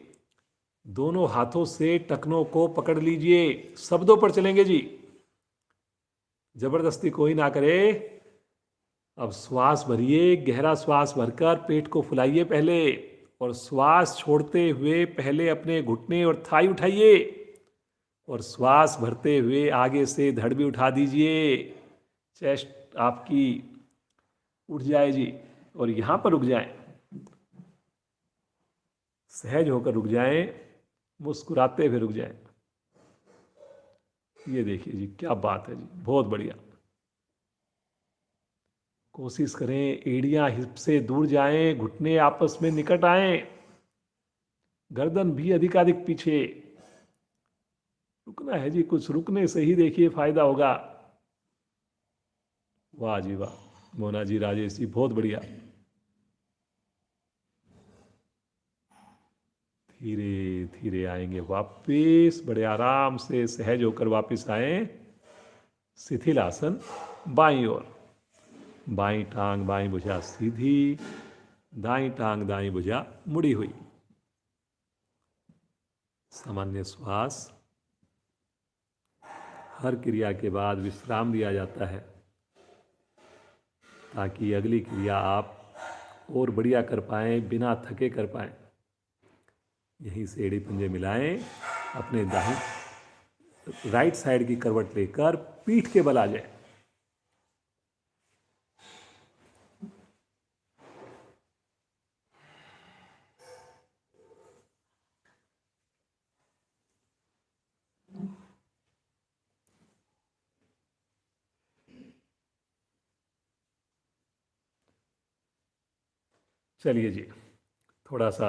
दोनों हाथों से टखनों को पकड़ लीजिए। शब्दों पर चलेंगे जी, जबरदस्ती कोई ना करे। अब श्वास भरिए, गहरा श्वास भरकर पेट को फुलाइए पहले, और श्वास छोड़ते हुए पहले अपने घुटने और थाई उठाइए, और श्वास भरते हुए आगे से धड़ भी उठा दीजिए। चेस्ट आपकी उठ जाए जी, और यहां पर रुक जाए, सहज होकर रुक जाएं, मुस्कुराते हुए रुक जाएं। ये देखिए जी, क्या बात है जी, बहुत बढ़िया। कोशिश करें एड़ियां हिप से दूर जाएं, घुटने आपस में निकट आएं, गर्दन भी अधिकाधिक पीछे। रुकना है जी, कुछ रुकने से ही देखिए फायदा होगा। वाह जी वाह, मोना जी, राजेश जी, बहुत बढ़िया। धीरे धीरे आएंगे वापिस, बड़े आराम से सहज होकर वापिस आए। शिथिल आसन बाईं ओर, बाईं टांग बाईं भुजा सीधी, दाईं टांग दाईं भुजा मुड़ी हुई। सामान्य श्वास। हर क्रिया के बाद विश्राम दिया जाता है ताकि अगली क्रिया आप और बढ़िया कर पाएं, बिना थके कर पाएं। यहीं से एड़ी पंजे मिलाएं, अपने दाहिनी राइट साइड की करवट लेकर पीठ के बल आ जाए। चलिए जी, थोड़ा सा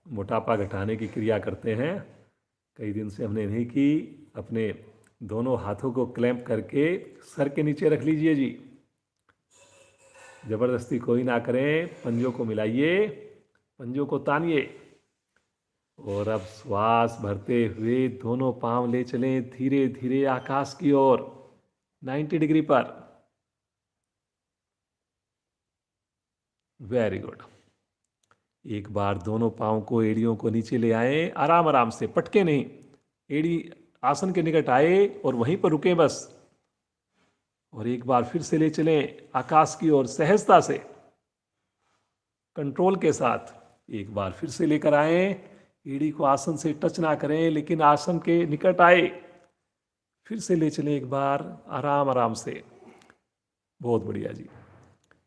मोटापा घटाने की क्रिया करते हैं। कई दिन से हमने नहीं की। अपने दोनों हाथों को क्लैंप करके सर के नीचे रख लीजिए जी, जबरदस्ती कोई ना करें। पंजों को मिलाइए, पंजों को तानिए, और अब श्वास भरते हुए दोनों पांव ले चलें धीरे धीरे आकाश की ओर, 90 डिग्री पर। Very good. एक बार दोनों पांव को, एड़ियों को नीचे ले आए, आराम आराम से, पटके नहीं। एड़ी आसन के निकट आए और वहीं पर रुके बस। और एक बार फिर से ले चलें आकाश की ओर, सहजता से, कंट्रोल के साथ। एक बार फिर से लेकर आए, एड़ी को आसन से टच ना करें, लेकिन आसन के निकट आए, फिर से ले चलें एक बार आराम आराम से। बहुत बढ़िया जी।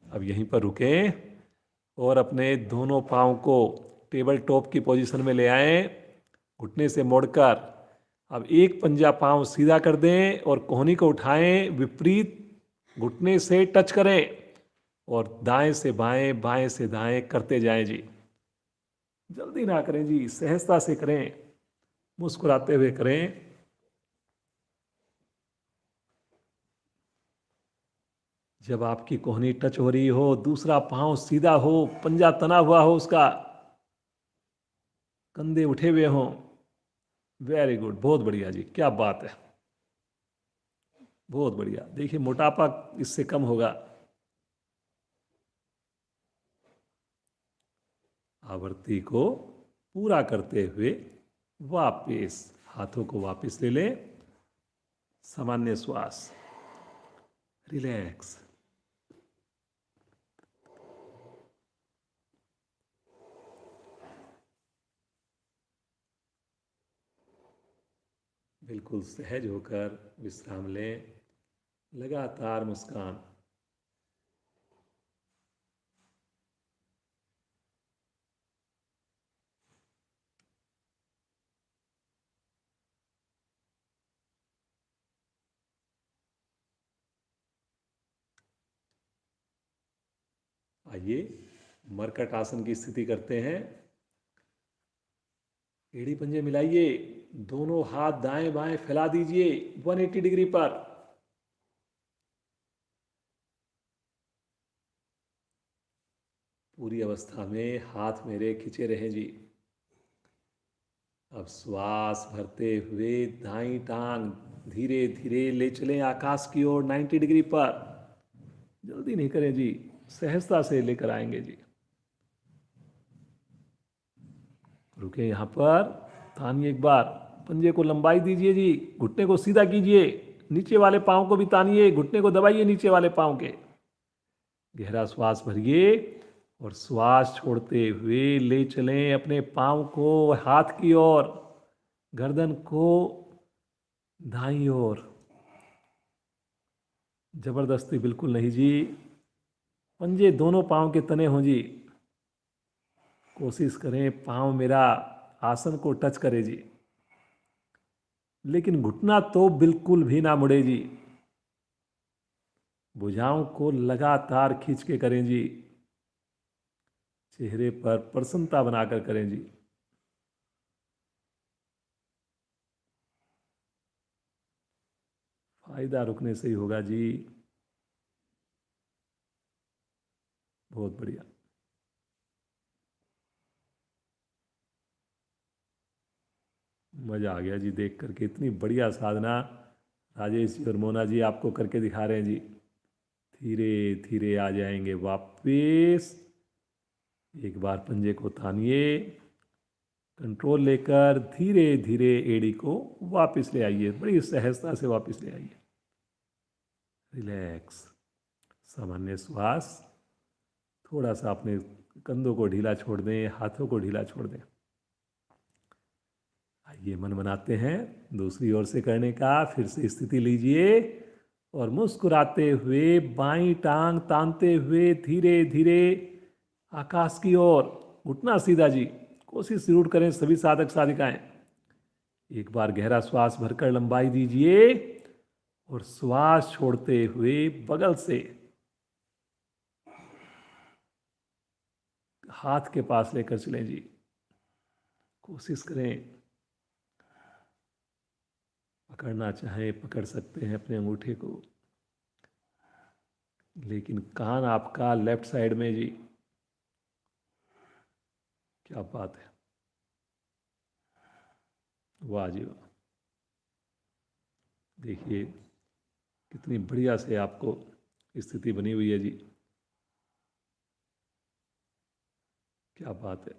अब यहीं पर रुकें और अपने दोनों पाँव को टेबल टॉप की पोजीशन में ले आएं, घुटने से मोड़कर। अब एक पंजा पाँव सीधा कर दें और कोहनी को उठाएं, विपरीत घुटने से टच करें और दाएं से बाएं, बाएं से दाएं करते जाएं जी। जल्दी ना करें जी, सहजता से करें, मुस्कुराते हुए करें। जब आपकी कोहनी टच हो रही हो, दूसरा पांव सीधा हो, पंजा तना हुआ हो, उसका कंधे उठे हुए हों। वेरी गुड, बहुत बढ़िया जी, क्या बात है, बहुत बढ़िया। देखिए मोटापा इससे कम होगा। आवृत्ति को पूरा करते हुए वापस हाथों को वापस ले लें। सामान्य श्वास, रिलैक्स। बिल्कुल सहज होकर विश्राम लें, लगातार मुस्कान। आइए मरकट आसन की स्थिति करते हैं। एड़ी पंजे मिलाइए, दोनों हाथ दाएं बाएं फैला दीजिए 180 डिग्री पर। पूरी अवस्था में हाथ मेरे खिंचे रहें जी। अब श्वास भरते हुए दाईं टांग धीरे धीरे ले चलें आकाश की ओर 90 डिग्री पर। जल्दी नहीं करें जी, सहजता से लेकर आएंगे जी। रुके यहां पर, तानिए एक बार, पंजे को लंबाई दीजिए जी, घुटने को सीधा कीजिए, नीचे वाले पांव को भी तानिए, घुटने को दबाइए नीचे वाले पांव के। गहरा श्वास भरिए और श्वास छोड़ते हुए ले चलें अपने पांव को हाथ की ओर, गर्दन को दाईं ओर। जबरदस्ती बिल्कुल नहीं जी, पंजे दोनों पांव के तने हों जी। कोशिश करें पांव मेरा आसन को टच करे जी, लेकिन घुटना तो बिल्कुल भी ना मुड़े जी। भुजाओं को लगातार खींच के करें जी, चेहरे पर प्रसन्नता बनाकर करें जी। फायदा रुकने से ही होगा जी। बहुत बढ़िया। मजा आ गया जी देख करके, इतनी बढ़िया साधना राजेश जी और मोना जी आपको करके दिखा रहे हैं जी। धीरे धीरे आ जाएंगे वापस। एक बार पंजे को थानिए, कंट्रोल लेकर धीरे धीरे एड़ी को वापस ले आइए, बड़ी सहजता से वापस ले आइए। रिलैक्स, सामान्य श्वास। थोड़ा सा अपने कंधों को ढीला छोड़ दें, हाथों को ढीला छोड़ दें। आइए मन बनाते हैं दूसरी ओर से करने का। फिर से स्थिति लीजिए और मुस्कुराते हुए बाईं टांग तानते हुए धीरे धीरे आकाश की ओर, घुटना सीधा जी। कोशिश जरूर करें सभी साधक साधिकाएं। एक बार गहरा श्वास भरकर लंबाई दीजिए और श्वास छोड़ते हुए बगल से हाथ के पास लेकर चलें जी। कोशिश करें, पकड़ना चाहे पकड़ सकते हैं अपने अंगूठे को, लेकिन कान आपका लेफ्ट साइड में जी। क्या बात है, वाह जी वाह। देखिए कितनी बढ़िया से आपको स्थिति बनी हुई है जी। क्या बात है।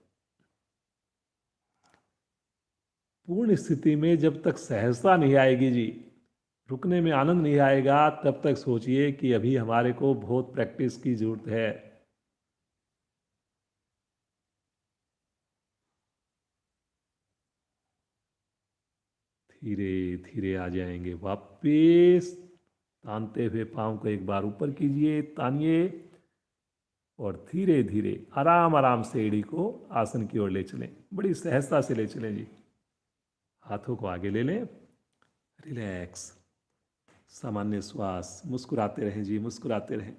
पूर्ण स्थिति में जब तक सहजता नहीं आएगी जी, रुकने में आनंद नहीं आएगा, तब तक सोचिए कि अभी हमारे को बहुत प्रैक्टिस की जरूरत है। धीरे धीरे आ जाएंगे वापस। तानते हुए पाँव को एक बार ऊपर कीजिए, तानिए, और धीरे धीरे आराम आराम से एड़ी को आसन की ओर ले चलें। बड़ी सहजता से ले चलें जी। हाथों को आगे ले लें, रिलैक्स, सामान्य श्वास, मुस्कुराते रहें जी, मुस्कुराते रहें।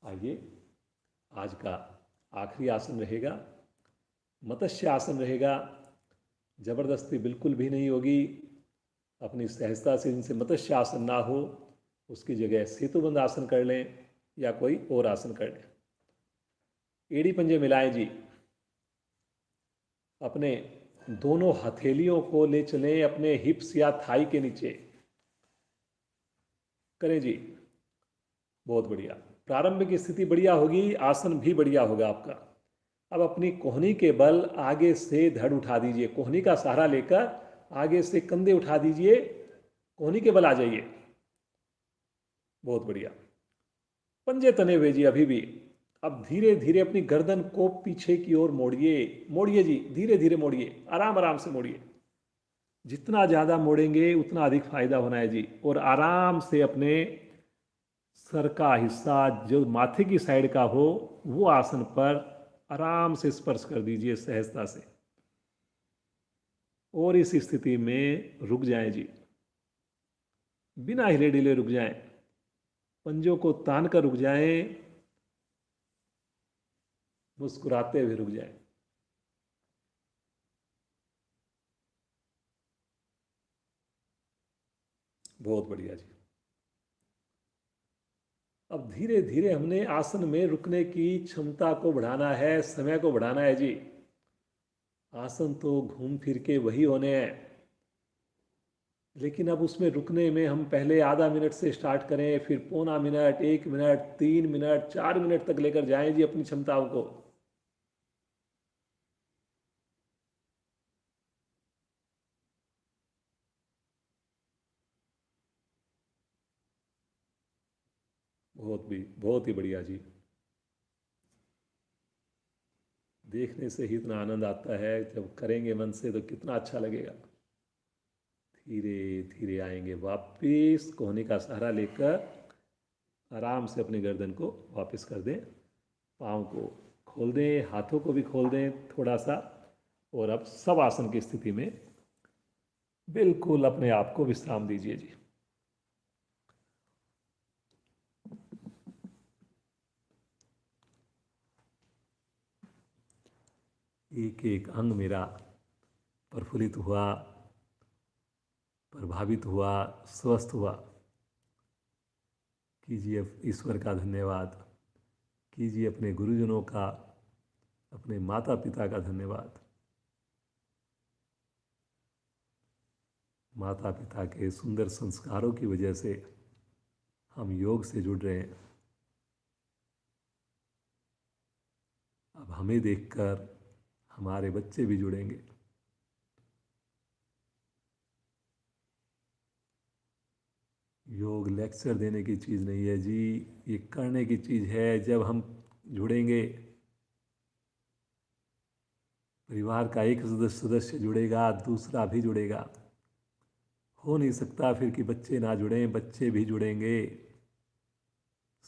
आइए, आज का आखिरी आसन रहेगा मत्स्य आसन रहेगा। जबरदस्ती बिल्कुल भी नहीं होगी। अपनी सहजता से जिनसे मत्स्य आसन ना हो उसकी जगह सेतुबंद आसन कर लें या कोई और आसन कर लें। एड़ी पंजे मिलाएं जी। अपने दोनों हथेलियों को ले चलें अपने हिप्स या थाई के नीचे। करें जी, बहुत बढ़िया। प्रारंभिक स्थिति बढ़िया होगी, आसन भी बढ़िया होगा आपका। अब अपनी कोहनी के बल आगे से धड़ उठा दीजिए। कोहनी का सहारा लेकर आगे से कंधे उठा दीजिए, कोहनी के बल आ जाइए। बहुत बढ़िया। पंजे तने हुए जी अभी भी। अब धीरे धीरे अपनी गर्दन को पीछे की ओर मोड़िए। मोड़िए जी, धीरे धीरे मोड़िए, आराम आराम से मोड़िए। जितना ज़्यादा मोड़ेंगे उतना अधिक फायदा होना है जी। और आराम से अपने सर का हिस्सा जो माथे की साइड का हो वो आसन पर आराम से स्पर्श कर दीजिए सहजता से। और इस स्थिति में रुक जाएं जी, बिना हिले डिले रुक जाएं। पंजों को तान कर रुक जाएं, मुस्कुराते हुए रुक जाएं। बहुत बढ़िया जी। अब धीरे धीरे हमने आसन में रुकने की क्षमता को बढ़ाना है, समय को बढ़ाना है जी। आसन तो घूम फिर के वही होने हैं, लेकिन अब उसमें रुकने में हम पहले आधा मिनट से स्टार्ट करें, फिर पौना मिनट, 1 मिनट, 3 मिनट, 4 मिनट तक लेकर जाएं जी अपनी क्षमताओं को। बहुत ही बढ़िया जी। देखने से ही इतना आनंद आता है, जब करेंगे मन से तो कितना अच्छा लगेगा। धीरे धीरे आएंगे वापिस, कोहनी का सहारा लेकर आराम से अपनी गर्दन को वापस कर दें। पाँव को खोल दें, हाथों को भी खोल दें थोड़ा सा। और अब सब आसन की स्थिति में बिल्कुल अपने आप को विश्राम दीजिए जी। एक एक अंग मेरा प्रफुल्लित हुआ, प्रभावित हुआ, स्वस्थ हुआ। कीजिए ईश्वर का धन्यवाद, कीजिए अपने गुरुजनों का, अपने माता पिता का धन्यवाद। माता पिता के सुंदर संस्कारों की वजह से हम योग से जुड़ रहे हैं। अब हमें देखकर हमारे बच्चे भी जुड़ेंगे। योग लेक्चर देने की चीज़ नहीं है जी, ये करने की चीज़ है। जब हम जुड़ेंगे, परिवार का एक सदस्य जुड़ेगा, दूसरा भी जुड़ेगा। हो नहीं सकता फिर कि बच्चे ना जुड़ें, बच्चे भी जुड़ेंगे।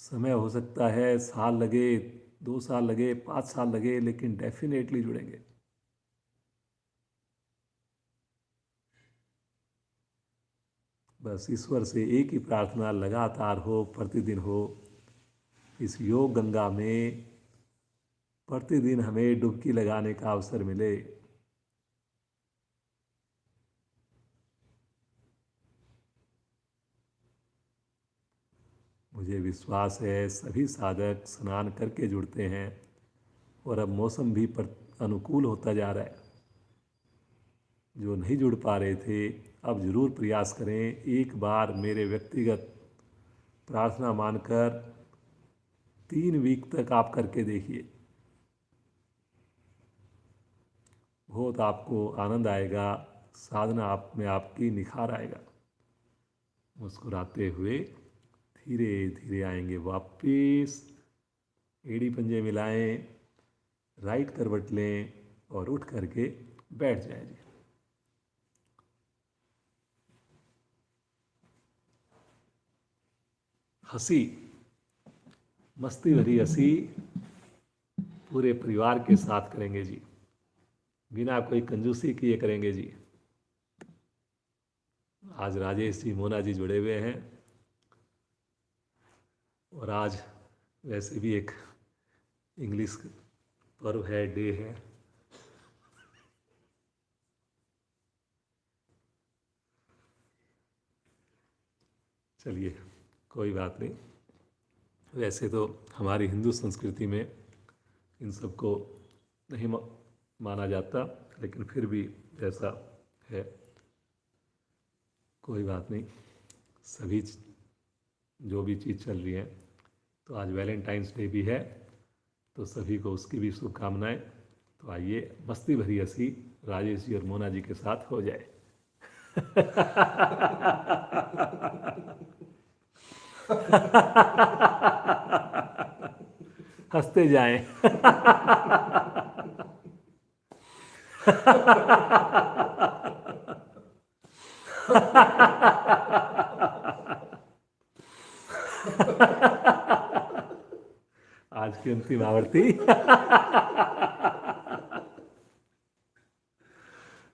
समय हो सकता है साल लगे, 2 साल लगे, 5 साल लगे, लेकिन डेफिनेटली जुड़ेंगे। बस ईश्वर से एक ही प्रार्थना लगातार हो, प्रतिदिन हो। इस योग गंगा में प्रतिदिन हमें डुबकी लगाने का अवसर मिले। मुझे विश्वास है सभी साधक स्नान करके जुड़ते हैं। और अब मौसम भी अनुकूल होता जा रहा है। जो नहीं जुड़ पा रहे थे, अब ज़रूर प्रयास करें। एक बार मेरे व्यक्तिगत प्रार्थना मानकर 3 वीक तक आप करके देखिए, बहुत आपको आनंद आएगा। साधना आप में आपकी निखार आएगा। मुस्कुराते हुए धीरे धीरे आएंगे वापिस। एड़ी पंजे मिलाएं, राइट करवट लें और उठ करके बैठ जाए जी। हंसी, मस्ती भरी हंसी पूरे परिवार के साथ करेंगे जी, बिना कोई कंजूसी किए करेंगे जी। आज राजेश जी, मोना जी जुड़े हुए हैं, और आज वैसे भी एक इंग्लिश पर्व है, डे है। चलिए, कोई बात नहीं। वैसे तो हमारी हिंदू संस्कृति में इन सबको नहीं माना जाता, लेकिन फिर भी ऐसा है, कोई बात नहीं। सभी जो भी चीज़ चल रही है, तो आज वैलेंटाइंस डे भी है, तो सभी को उसकी भी शुभकामनाएं। तो आइए, मस्ती भरी हंसी राजेश जी और मोना जी के साथ हो जाए। हंसते जाएं। आज की अंतिम आवर्ती।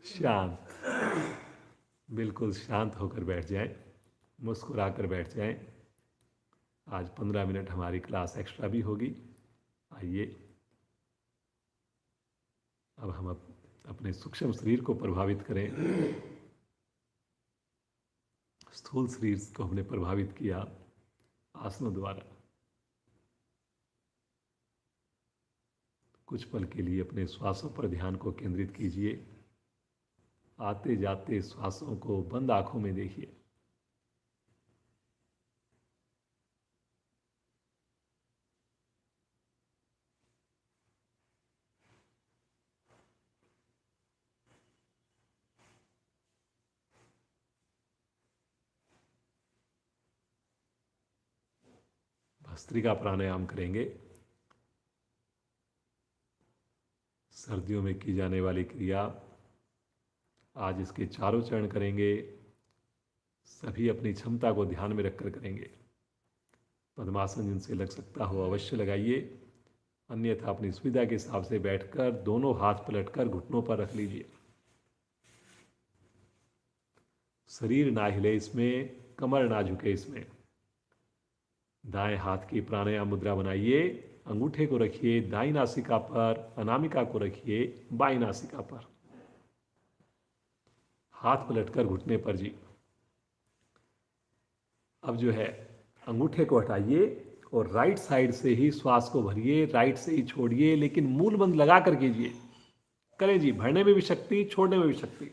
शांत, बिल्कुल शांत होकर बैठ जाएं, मुस्कुरा कर बैठ जाएं। आज 15 मिनट हमारी क्लास एक्स्ट्रा भी होगी। आइए, अब हम अपने सूक्ष्म शरीर को प्रभावित करें। स्थूल शरीर को हमने प्रभावित किया आसनों द्वारा। कुछ पल के लिए अपने श्वासों पर ध्यान को केंद्रित कीजिए। आते जाते श्वासों को बंद आंखों में देखिए। भस्त्रिका प्राणायाम करेंगे। सर्दियों में की जाने वाली क्रिया, आज इसके चारों चरण करेंगे। सभी अपनी क्षमता को ध्यान में रखकर करेंगे। पद्मासन जिनसे लग सकता हो अवश्य लगाइए, अन्यथा अपनी सुविधा के हिसाब से बैठकर दोनों हाथ पलटकर घुटनों पर रख लीजिए। शरीर ना हिले इसमें, कमर ना झुके इसमें। दाएं हाथ की प्राणायाम मुद्रा बनाइए। अंगूठे को रखिए दाई नासिका पर, अनामिका को रखिए बाई नासिका पर। हाथ पलटकर घुटने पर जी। अब जो है, अंगूठे को हटाइए और राइट साइड से ही श्वास को भरिए, राइट से ही छोड़िए, लेकिन मूल बंद लगा कर कीजिए। करें जी, भरने में भी शक्ति, छोड़ने में भी शक्ति।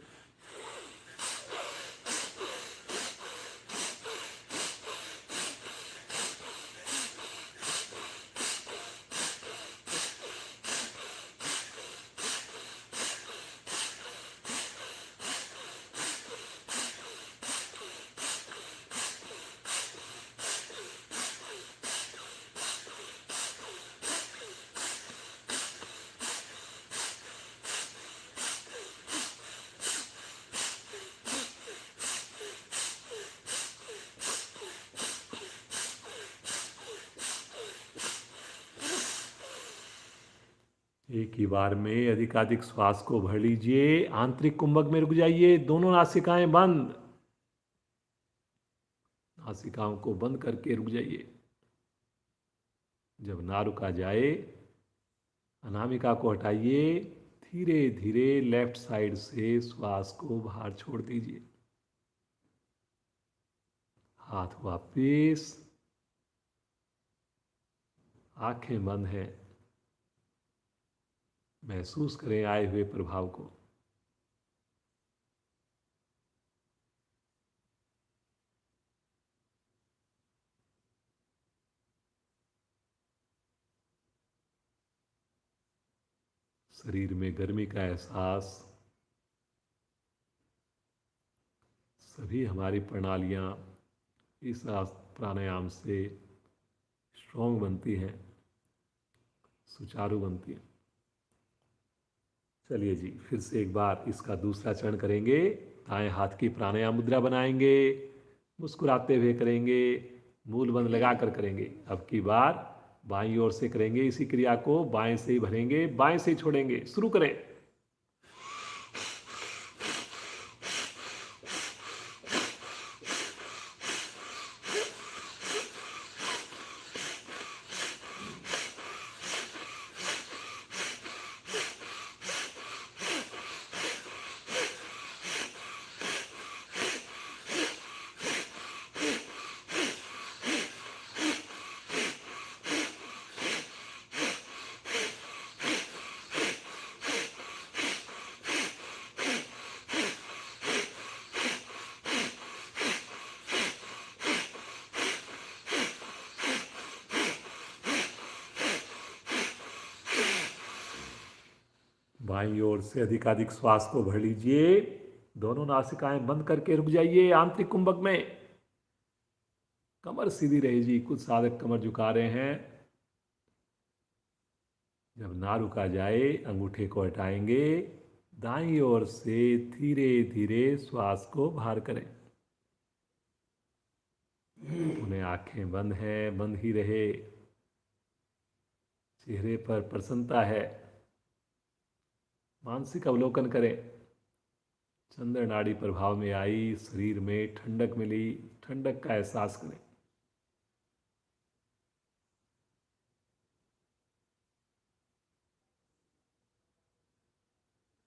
एक ही बार में अधिकाधिक श्वास को भर लीजिए। आंतरिक कुंभक में रुक जाइए, दोनों नासिकाएं बंद। नासिकाओं को बंद करके रुक जाइए। जब ना रुका जाए, अनामिका को हटाइए। धीरे धीरे लेफ्ट साइड से श्वास को बाहर छोड़ दीजिए। हाथ वापिस, आंखें बंद हैं। महसूस करें आए हुए प्रभाव को। शरीर में गर्मी का एहसास। सभी हमारी प्रणालियां इस प्राणायाम से स्ट्रॉन्ग बनती हैं, सुचारू बनती हैं। चलिए जी, फिर से एक बार इसका दूसरा चरण करेंगे। दाएं हाथ की प्राणायाम मुद्रा बनाएंगे, मुस्कुराते हुए करेंगे, मूल बंद लगा कर करेंगे। अब की बार बाईं ओर से करेंगे इसी क्रिया को, बाएं से ही भरेंगे, बाएं से ही छोड़ेंगे। शुरू करें। बाईं ओर से अधिकाधिक श्वास को भर लीजिए। दोनों नासिकाएं बंद करके रुक जाइए आंतरिक कुंभक में। कमर सीधी रहेगी। कुछ साधक कमर झुका रहे हैं। जब ना रुका जाए अंगूठे को हटाएंगे। दाईं ओर से धीरे धीरे श्वास को बाहर करें। उन्हें आंखें बंद हैं, बंद ही रहे। चेहरे पर प्रसन्नता है। मानसिक अवलोकन करें। चंद्र नाड़ी प्रभाव में आई, शरीर में ठंडक मिली, ठंडक का एहसास करें।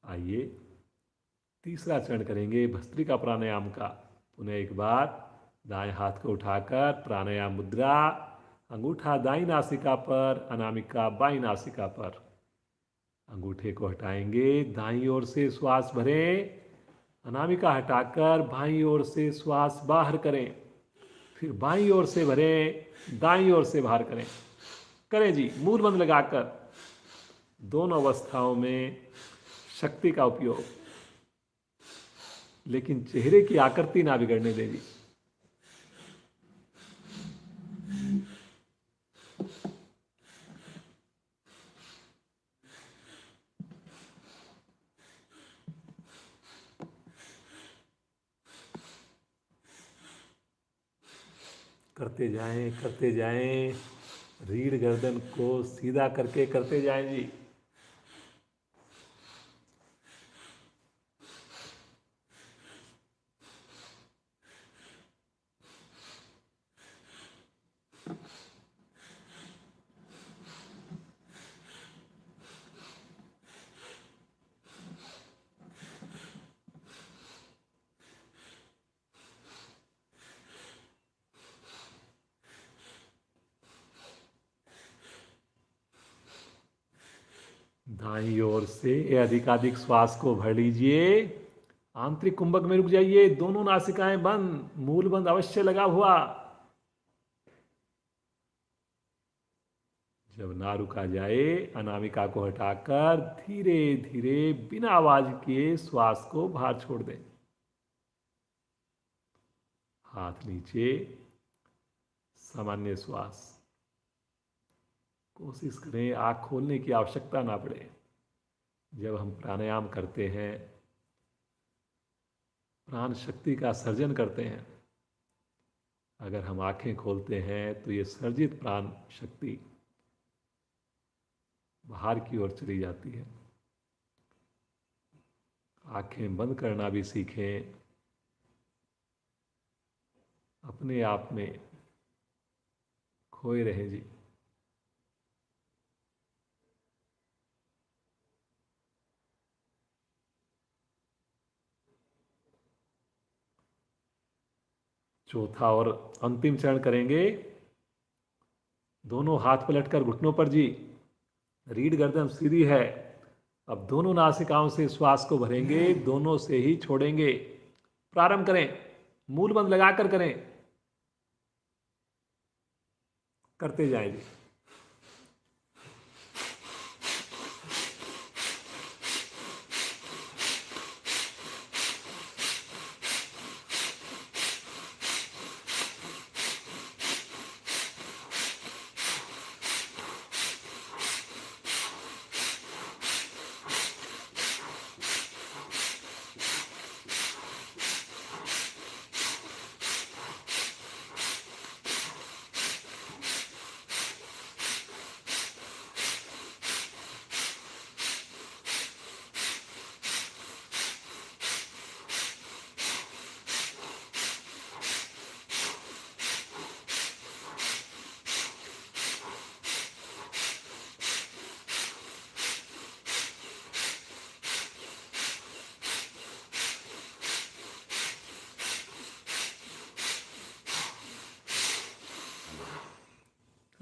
आइए तीसरा चरण करेंगे भस्त्रिका प्राणायाम का। पुनः एक बार दाएं हाथ को उठाकर प्राणायाम मुद्रा, अंगूठा दाईं नासिका पर, अनामिका बाईं नासिका पर। अंगूठे को हटाएंगे, दाईं ओर से श्वास भरें, अनामिका हटाकर बाईं ओर से श्वास बाहर करें, फिर बाईं ओर से भरें, दाईं ओर से बाहर करें। करें जी, मूल बंद लगाकर। दोनों अवस्थाओं में शक्ति का उपयोग, लेकिन चेहरे की आकृति ना बिगड़ने देगी। करते जाएं, करते जाएं। रीढ़ गर्दन को सीधा करके करते जाएं जी। दाईं ओर से अधिकाधिक श्वास को भर लीजिए। आंतरिक कुंभक में रुक जाइए। दोनों नासिकाएं बंद, मूल बंद अवश्य लगा हुआ। जब ना रुका जाए अनामिका को हटाकर धीरे धीरे बिना आवाज किए श्वास को बाहर छोड़ दें। हाथ नीचे, सामान्य श्वास। कोशिश करें आँख खोलने की आवश्यकता ना पड़े। जब हम प्राणायाम करते हैं, प्राण शक्ति का सर्जन करते हैं। अगर हम आंखें खोलते हैं तो ये सर्जित प्राण शक्ति बाहर की ओर चली जाती है। आंखें बंद करना भी सीखें। अपने आप में खोए रहें जी। चौथा और अंतिम चरण करेंगे। दोनों हाथ पलटकर घुटनों पर जी। रीढ़ गर्दन सीधी है। अब दोनों नासिकाओं से श्वास को भरेंगे, दोनों से ही छोड़ेंगे। प्रारंभ करें। मूल बंद लगाकर करें। करते जाएंगे।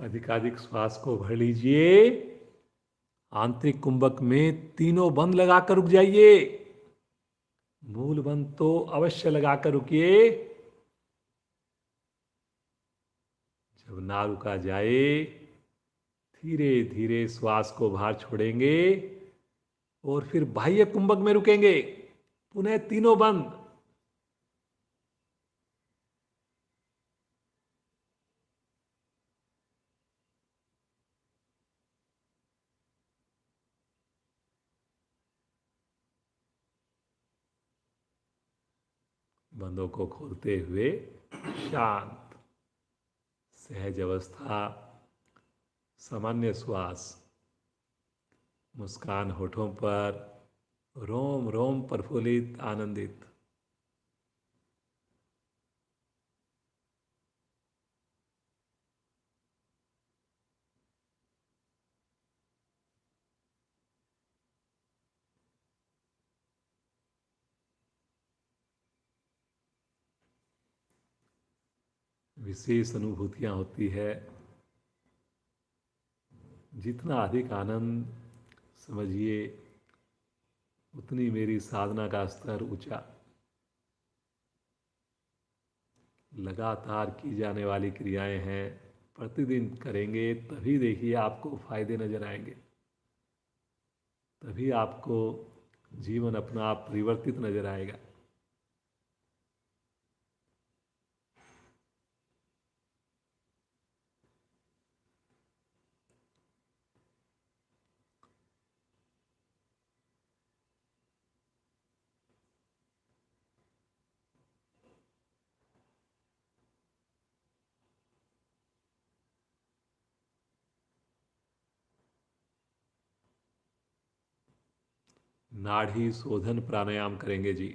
अधिकाधिक श्वास को भर लीजिए। आंतरिक कुंभक में तीनों बंद लगाकर रुक जाइए। मूल बंद तो अवश्य लगाकर रुकिए। जब ना रुका जाए, धीरे धीरे श्वास को बाहर छोड़ेंगे और फिर बाह्य कुंभक में रुकेंगे। पुनः तीनों बंद। बंदों को खोलते हुए शांत, सहज अवस्था, सामान्य श्वास, मुस्कान होठों पर, रोम रोम प्रफुल्लित, आनंदित। विशेष अनुभूतियां होती है। जितना अधिक आनंद, समझिए उतनी मेरी साधना का स्तर ऊंचा। लगातार की जाने वाली क्रियाएं हैं, प्रतिदिन करेंगे तभी देखिए आपको फायदे नजर आएंगे। तभी आपको जीवन अपना आप परिवर्तित नजर आएगा। नाड़ी शोधन प्राणायाम करेंगे जी।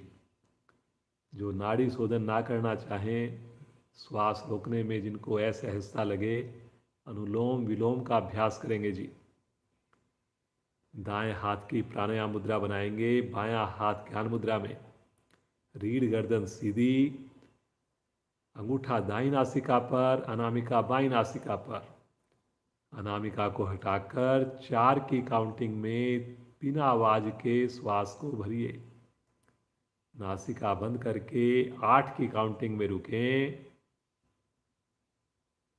जो नाड़ी शोधन ना करना चाहें, श्वास रोकने में जिनको असहजता लगे, अनुलोम विलोम का अभ्यास करेंगे जी। दाएं हाथ की प्राणायाम मुद्रा बनाएंगे, बायां हाथ ध्यान मुद्रा में। रीढ़ गर्दन सीधी, अंगूठा दाईं नासिका पर, अनामिका बाईं नासिका पर। अनामिका को हटाकर 4 की काउंटिंग में बिना आवाज के श्वास को भरिए। नासिका बंद करके 8 की काउंटिंग में रुकें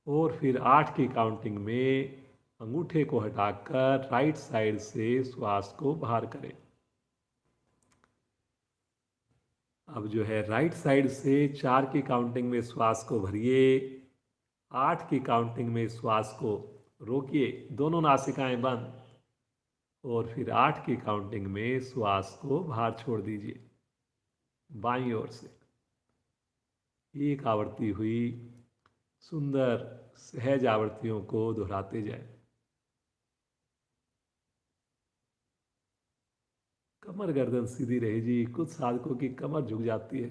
और फिर 8 की काउंटिंग में अंगूठे को हटाकर राइट साइड से श्वास को बाहर करें। अब जो है राइट साइड से 4 की काउंटिंग में श्वास को भरिए, 8 की काउंटिंग में श्वास को रोकिए, दोनों नासिकाएं बंद, और फिर 8 की काउंटिंग में श्वास को बाहर छोड़ दीजिए बाईं ओर से। एक आवृत्ति हुई, सुंदर सहज आवृत्तियों को दोहराते जाए। कमर गर्दन सीधी रहे जी। कुछ साधकों की कमर झुक जाती है,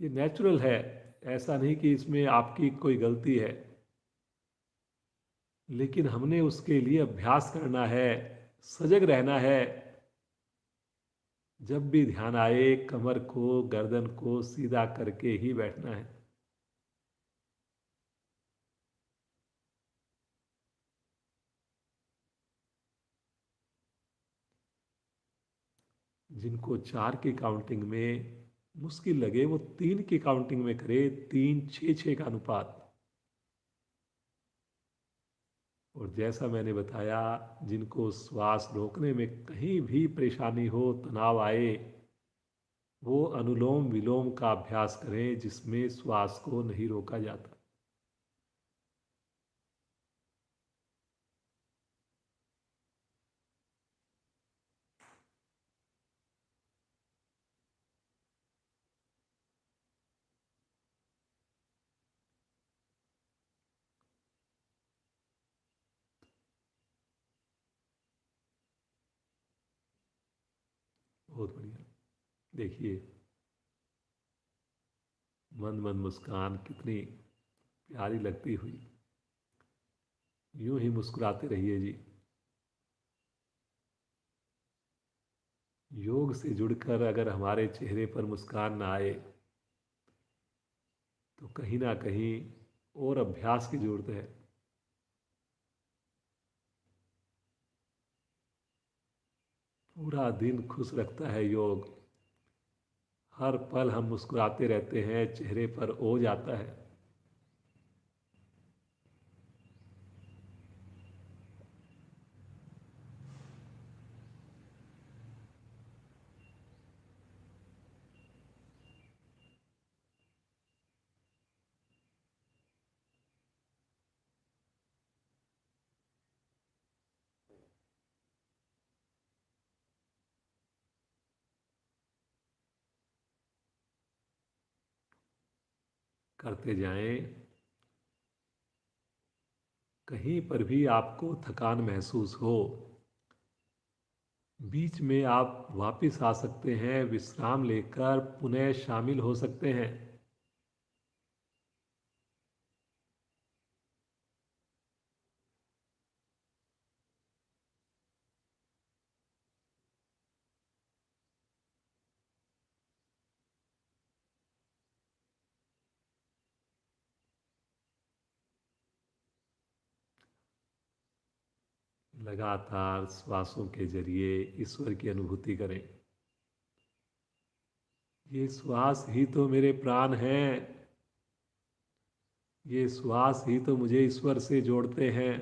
ये नेचुरल है, ऐसा नहीं कि इसमें आपकी कोई गलती है, लेकिन हमने उसके लिए अभ्यास करना है, सजग रहना है। जब भी ध्यान आए, कमर को गर्दन को सीधा करके ही बैठना है। जिनको 4 की काउंटिंग में मुश्किल लगे, वो 3 की काउंटिंग में करे, 3 6 6 का अनुपात। और जैसा मैंने बताया, जिनको श्वास रोकने में कहीं भी परेशानी हो, तनाव आए, वो अनुलोम विलोम का अभ्यास करें जिसमें श्वास को नहीं रोका जाता। बहुत बढ़िया। देखिए, मंद मंद मुस्कान कितनी प्यारी लगती हुई। यूं ही मुस्कुराते रहिए जी। योग से जुड़कर अगर हमारे चेहरे पर मुस्कान ना आए, तो कहीं ना कहीं और अभ्यास की जरूरत है। पूरा दिन खुश रखता है योग। हर पल हम मुस्कुराते रहते हैं, चेहरे पर ओज आता है। करते जाएं। कहीं पर भी आपको थकान महसूस हो, बीच में आप वापस आ सकते हैं, विश्राम लेकर पुनः शामिल हो सकते हैं। लगातार श्वासों के जरिए ईश्वर की अनुभूति करें। ये श्वास ही तो मेरे प्राण हैं। ये श्वास ही तो मुझे ईश्वर से जोड़ते हैं।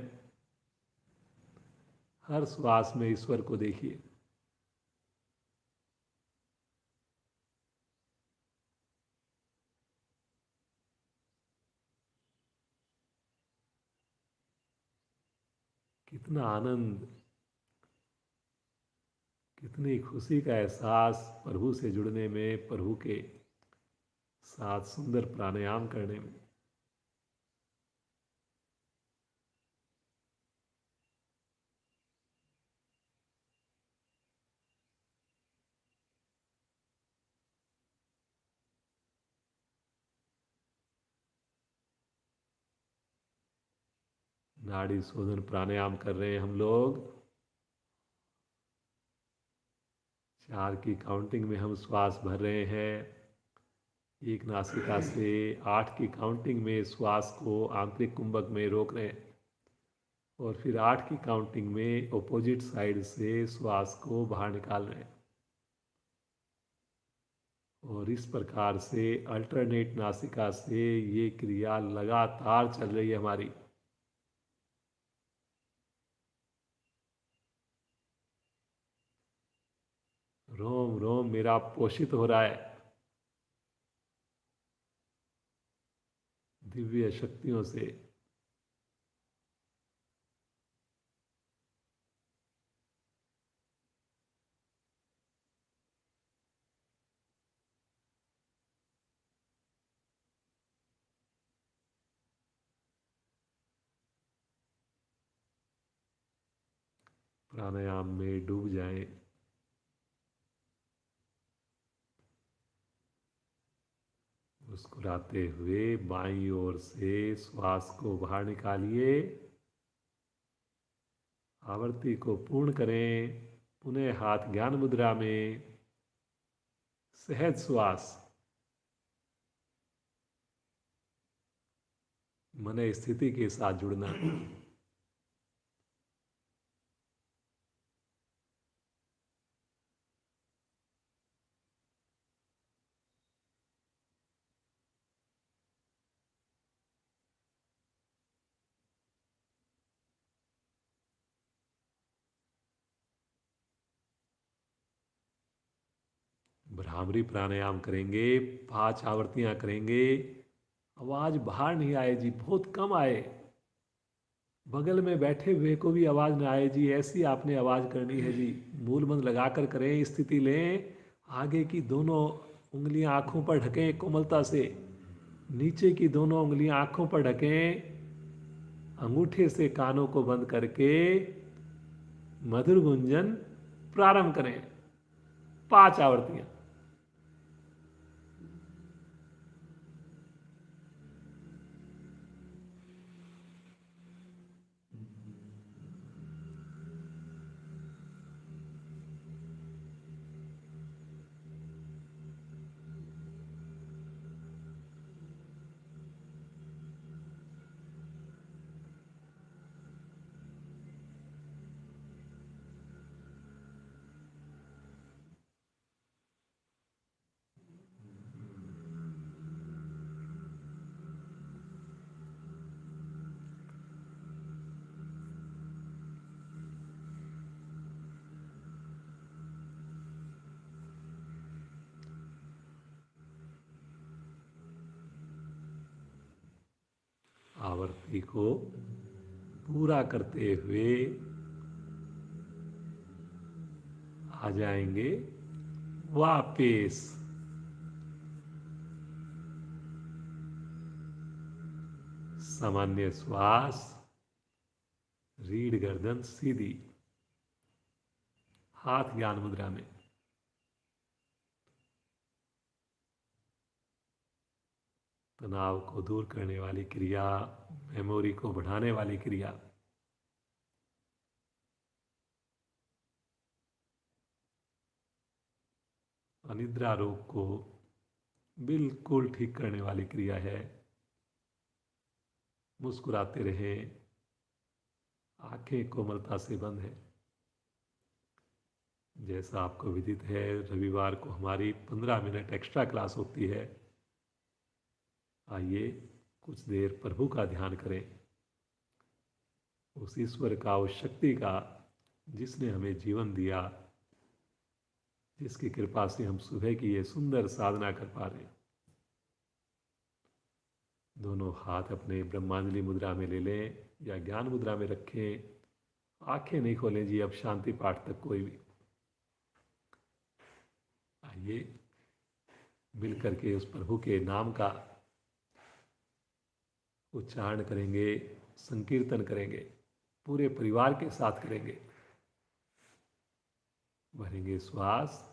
हर श्वास में ईश्वर को देखिए। कितना आनंद, कितनी खुशी का एहसास प्रभु से जुड़ने में, प्रभु के साथ सुंदर प्राणायाम करने में। नाड़ी शोधन प्राणायाम कर रहे हैं हम लोग। 4 की काउंटिंग में हम श्वास भर रहे हैं। एक नासिका से 8 की काउंटिंग में श्वास को आंतरिक कुंभक में रोक रहे हैं, और फिर 8 की काउंटिंग में ऑपोजिट साइड से श्वास को बाहर निकाल रहे हैं। और इस प्रकार से अल्टरनेट नासिका से ये क्रिया लगातार चल रही है हमारी। रोम रोम मेरा पोषित हो रहा है दिव्य शक्तियों से। प्राणायाम में डूब जाएं। मुस्कुराते हुए बाईं ओर से श्वास को बाहर निकालिए। आवर्ती को पूर्ण करें। पुनः हाथ ज्ञान मुद्रा में। सहज श्वास। मन स्थिति के साथ जुड़ना। भ्रामरी प्राणायाम करेंगे, 5 आवर्तियां करेंगे। आवाज बाहर नहीं आए जी, बहुत कम आए। बगल में बैठे हुए को भी आवाज ना आए जी, ऐसी आपने आवाज करनी है जी। मूल मंत्र लगाकर करें, स्थिति लें। आगे की दोनों उंगलियां आंखों पर ढकें कोमलता से। नीचे की दोनों उंगलियां आंखों पर ढकें। अंगूठे से कानों को बंद करके मधुर गुंजन प्रारंभ करें। 5 आवर्तियां। आवर्ती को पूरा करते हुए आ जाएंगे वापिस। सामान्य श्वास, रीढ़ गर्दन सीधी, हाथ ज्ञान मुद्रा में। तनाव को दूर करने वाली क्रिया, मेमोरी को बढ़ाने वाली क्रिया। अनिद्रा रोग को बिल्कुल ठीक करने वाली क्रिया है। मुस्कुराते रहें, आंखें कोमलता से बंद है। जैसा आपको विदित है, रविवार को हमारी 15 मिनट एक्स्ट्रा क्लास होती है। आइए कुछ देर प्रभु का ध्यान करें, उस ईश्वर का, उस शक्ति का जिसने हमें जीवन दिया, जिसकी कृपा से हम सुबह की ये सुंदर साधना कर पा रहे हैं। दोनों हाथ अपने ब्रह्मांजलि मुद्रा में ले लें या ज्ञान मुद्रा में रखें। आंखें नहीं खोलें जी अब शांति पाठ तक कोई भी। आइए मिलकर के उस प्रभु के नाम का उच्चारण करेंगे, संकीर्तन करेंगे, पूरे परिवार के साथ करेंगे। भरेंगे श्वास।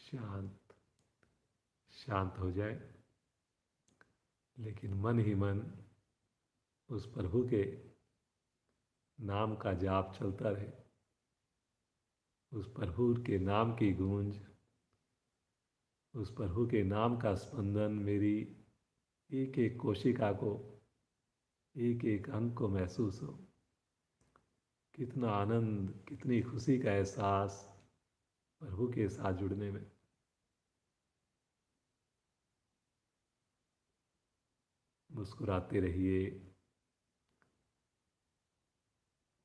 शांत शांत हो जाए, लेकिन मन ही मन उस प्रभु के नाम का जाप चलता रहे। उस प्रभु के नाम की गूंज, उस प्रभु के नाम का स्पंदन मेरी एक एक कोशिका को, एक एक अंग को महसूस हो। कितना आनंद, कितनी खुशी का एहसास प्रभु के साथ जुड़ने में। मुस्कुराते रहिए,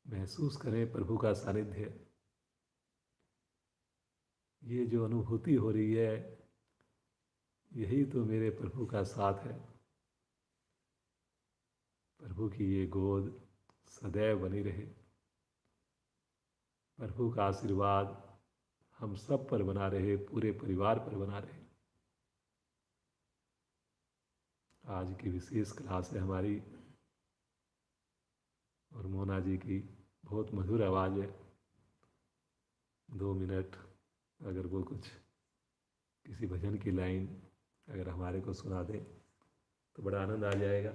महसूस करें प्रभु का सानिध्य। ये जो अनुभूति हो रही है, यही तो मेरे प्रभु का साथ है। प्रभु की ये गोद सदैव बनी रहे। प्रभु का आशीर्वाद हम सब पर बना रहे, पूरे परिवार पर बना रहे। आज की विशेष क्लास है हमारी, और मोना जी की बहुत मधुर आवाज़ है। 2 मिनट अगर वो कुछ किसी भजन की लाइन अगर हमारे को सुना दें तो बड़ा आनंद आ जाएगा।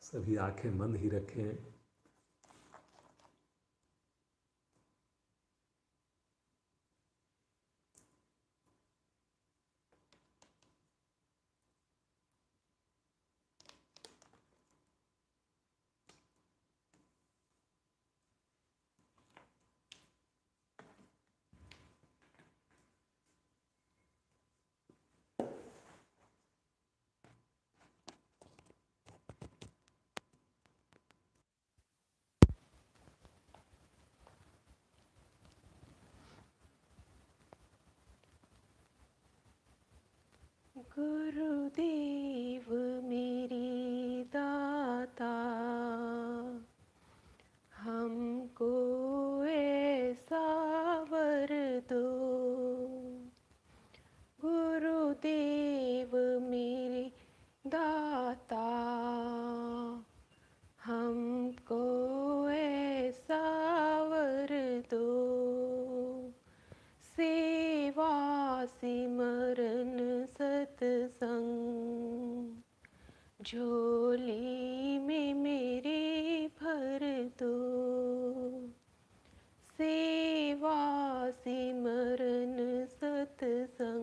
सभी आंखें बंद ही रखें। गुरुदेव मेरे दाता, हमको ऐसा वर दो। गुरुदेव मेरे दाता, हमको ऐसा वर दो। सेवा सिमरन सत्संग झोली में मेरे भर दो। सेवा सिमरन सत्संग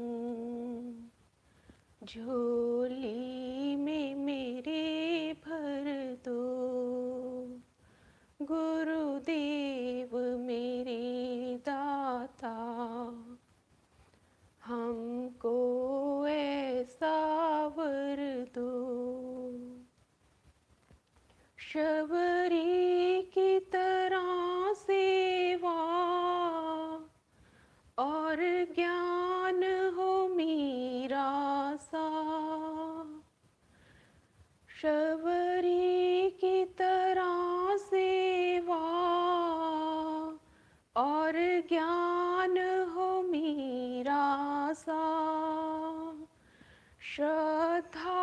झोली में मेरे भर दो। गुरुदेव मेरे दाता, हमको ऐसा वर दो। शबरी की तरह सेवा और ज्ञान हो मीरा सा। शबरी की तरह सेवा और ज्ञान हो मीरा सा। श्रद्धा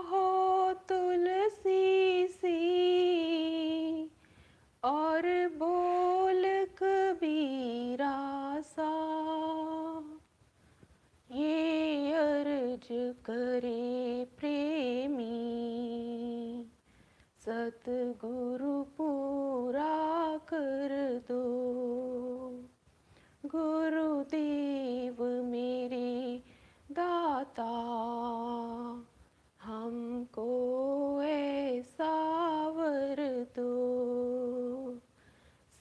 हो तुलसी सी और बोल कबीरा सा। ये अर्ज करे प्रेमी, सतगुरु पूरा कर दो। गुरुदेव मेरे दाता, हमको ऐसा वर दो।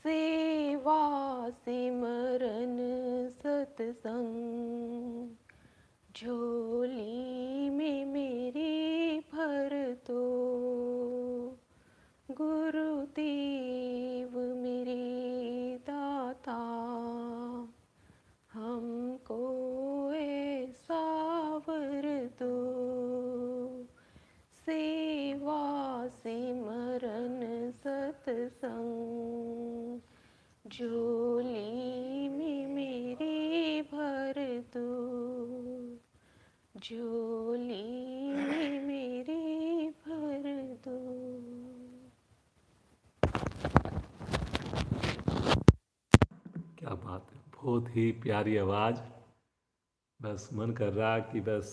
सेवा सिमरन सत्संग झोली में मेरी भर दो। गुरुदेव मेरे दाता, हमको ऐसा वर दो। सेवा सिमरन सत्संग झोली में मेरी भर दो। झोली में मेरी भर दो। बहुत ही प्यारी आवाज़। बस मन कर रहा कि बस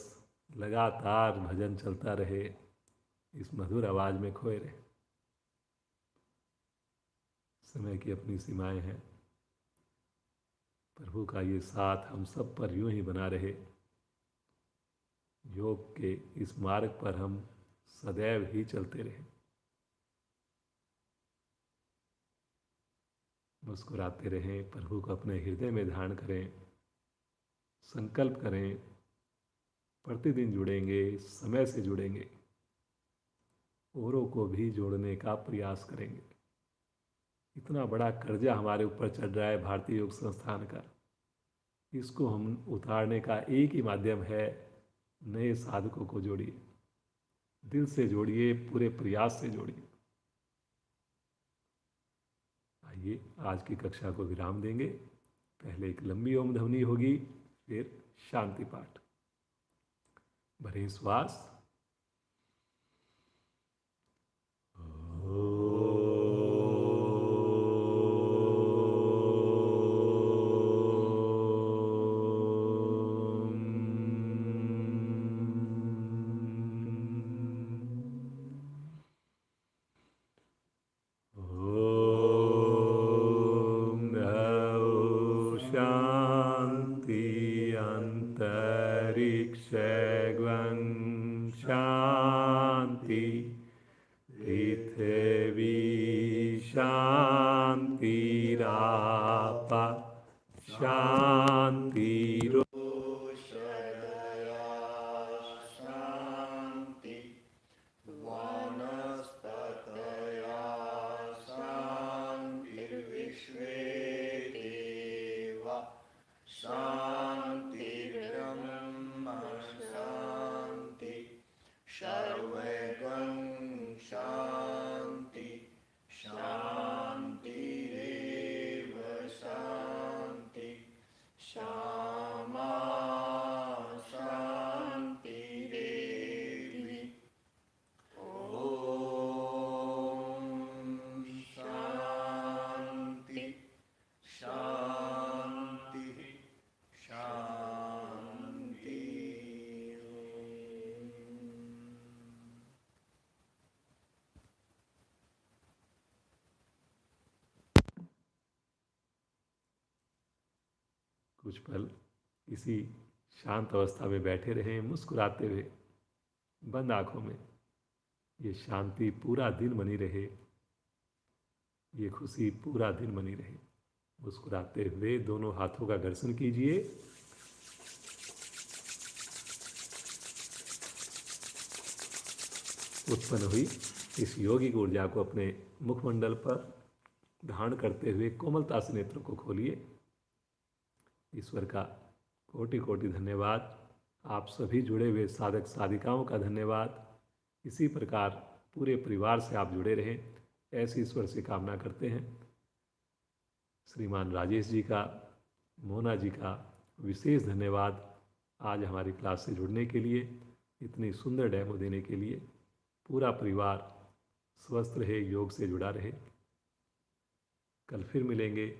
लगातार भजन चलता रहे, इस मधुर आवाज़ में खोए रहे। समय की अपनी सीमाएं हैं, प्रभु का ये साथ हम सब पर यूं ही बना रहे। योग के इस मार्ग पर हम सदैव ही चलते रहें, मुस्कुराते रहें, प्रभु को अपने हृदय में धारण करें, संकल्प करें, प्रतिदिन जुड़ेंगे, समय से जुड़ेंगे, औरों को भी जोड़ने का प्रयास करेंगे। इतना बड़ा कर्जा हमारे ऊपर चढ़ रहा है भारतीय योग संस्थान का, इसको हम उतारने का एक ही माध्यम है, नए साधकों को जोड़िए, दिल से जोड़िए, पूरे प्रयास से जोड़िए। आइए आज की कक्षा को विराम देंगे। पहले एक लंबी ओम ध्वनि होगी, फिर शांति पाठ। भरें श्वास। शांति, पृथ्वी शांतिरापा शांति। कुछ पल इसी शांत अवस्था में बैठे रहें, मुस्कुराते हुए, बंद आंखों में। ये शांति पूरा दिन बनी रहे, ये खुशी पूरा दिन बनी रहे। मुस्कुराते हुए दोनों हाथों का घर्षण कीजिए। उत्पन्न हुई इस योगिक ऊर्जा को अपने मुखमंडल पर धारण करते हुए कोमलता से नेत्रों को खोलिए। ईश्वर का कोटि कोटि धन्यवाद। आप सभी जुड़े हुए साधक साधिकाओं का धन्यवाद। इसी प्रकार पूरे परिवार से आप जुड़े रहें, ऐसी ईश्वर से कामना करते हैं। श्रीमान राजेश जी का, मोना जी का विशेष धन्यवाद आज हमारी क्लास से जुड़ने के लिए, इतनी सुंदर डेमो देने के लिए। पूरा परिवार स्वस्थ रहे, योग से जुड़ा रहे। कल फिर मिलेंगे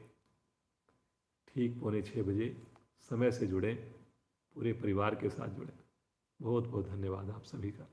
ठीक 5:45 बजे। समय से जुड़ें, पूरे परिवार के साथ जुड़ें। बहुत बहुत धन्यवाद आप सभी का।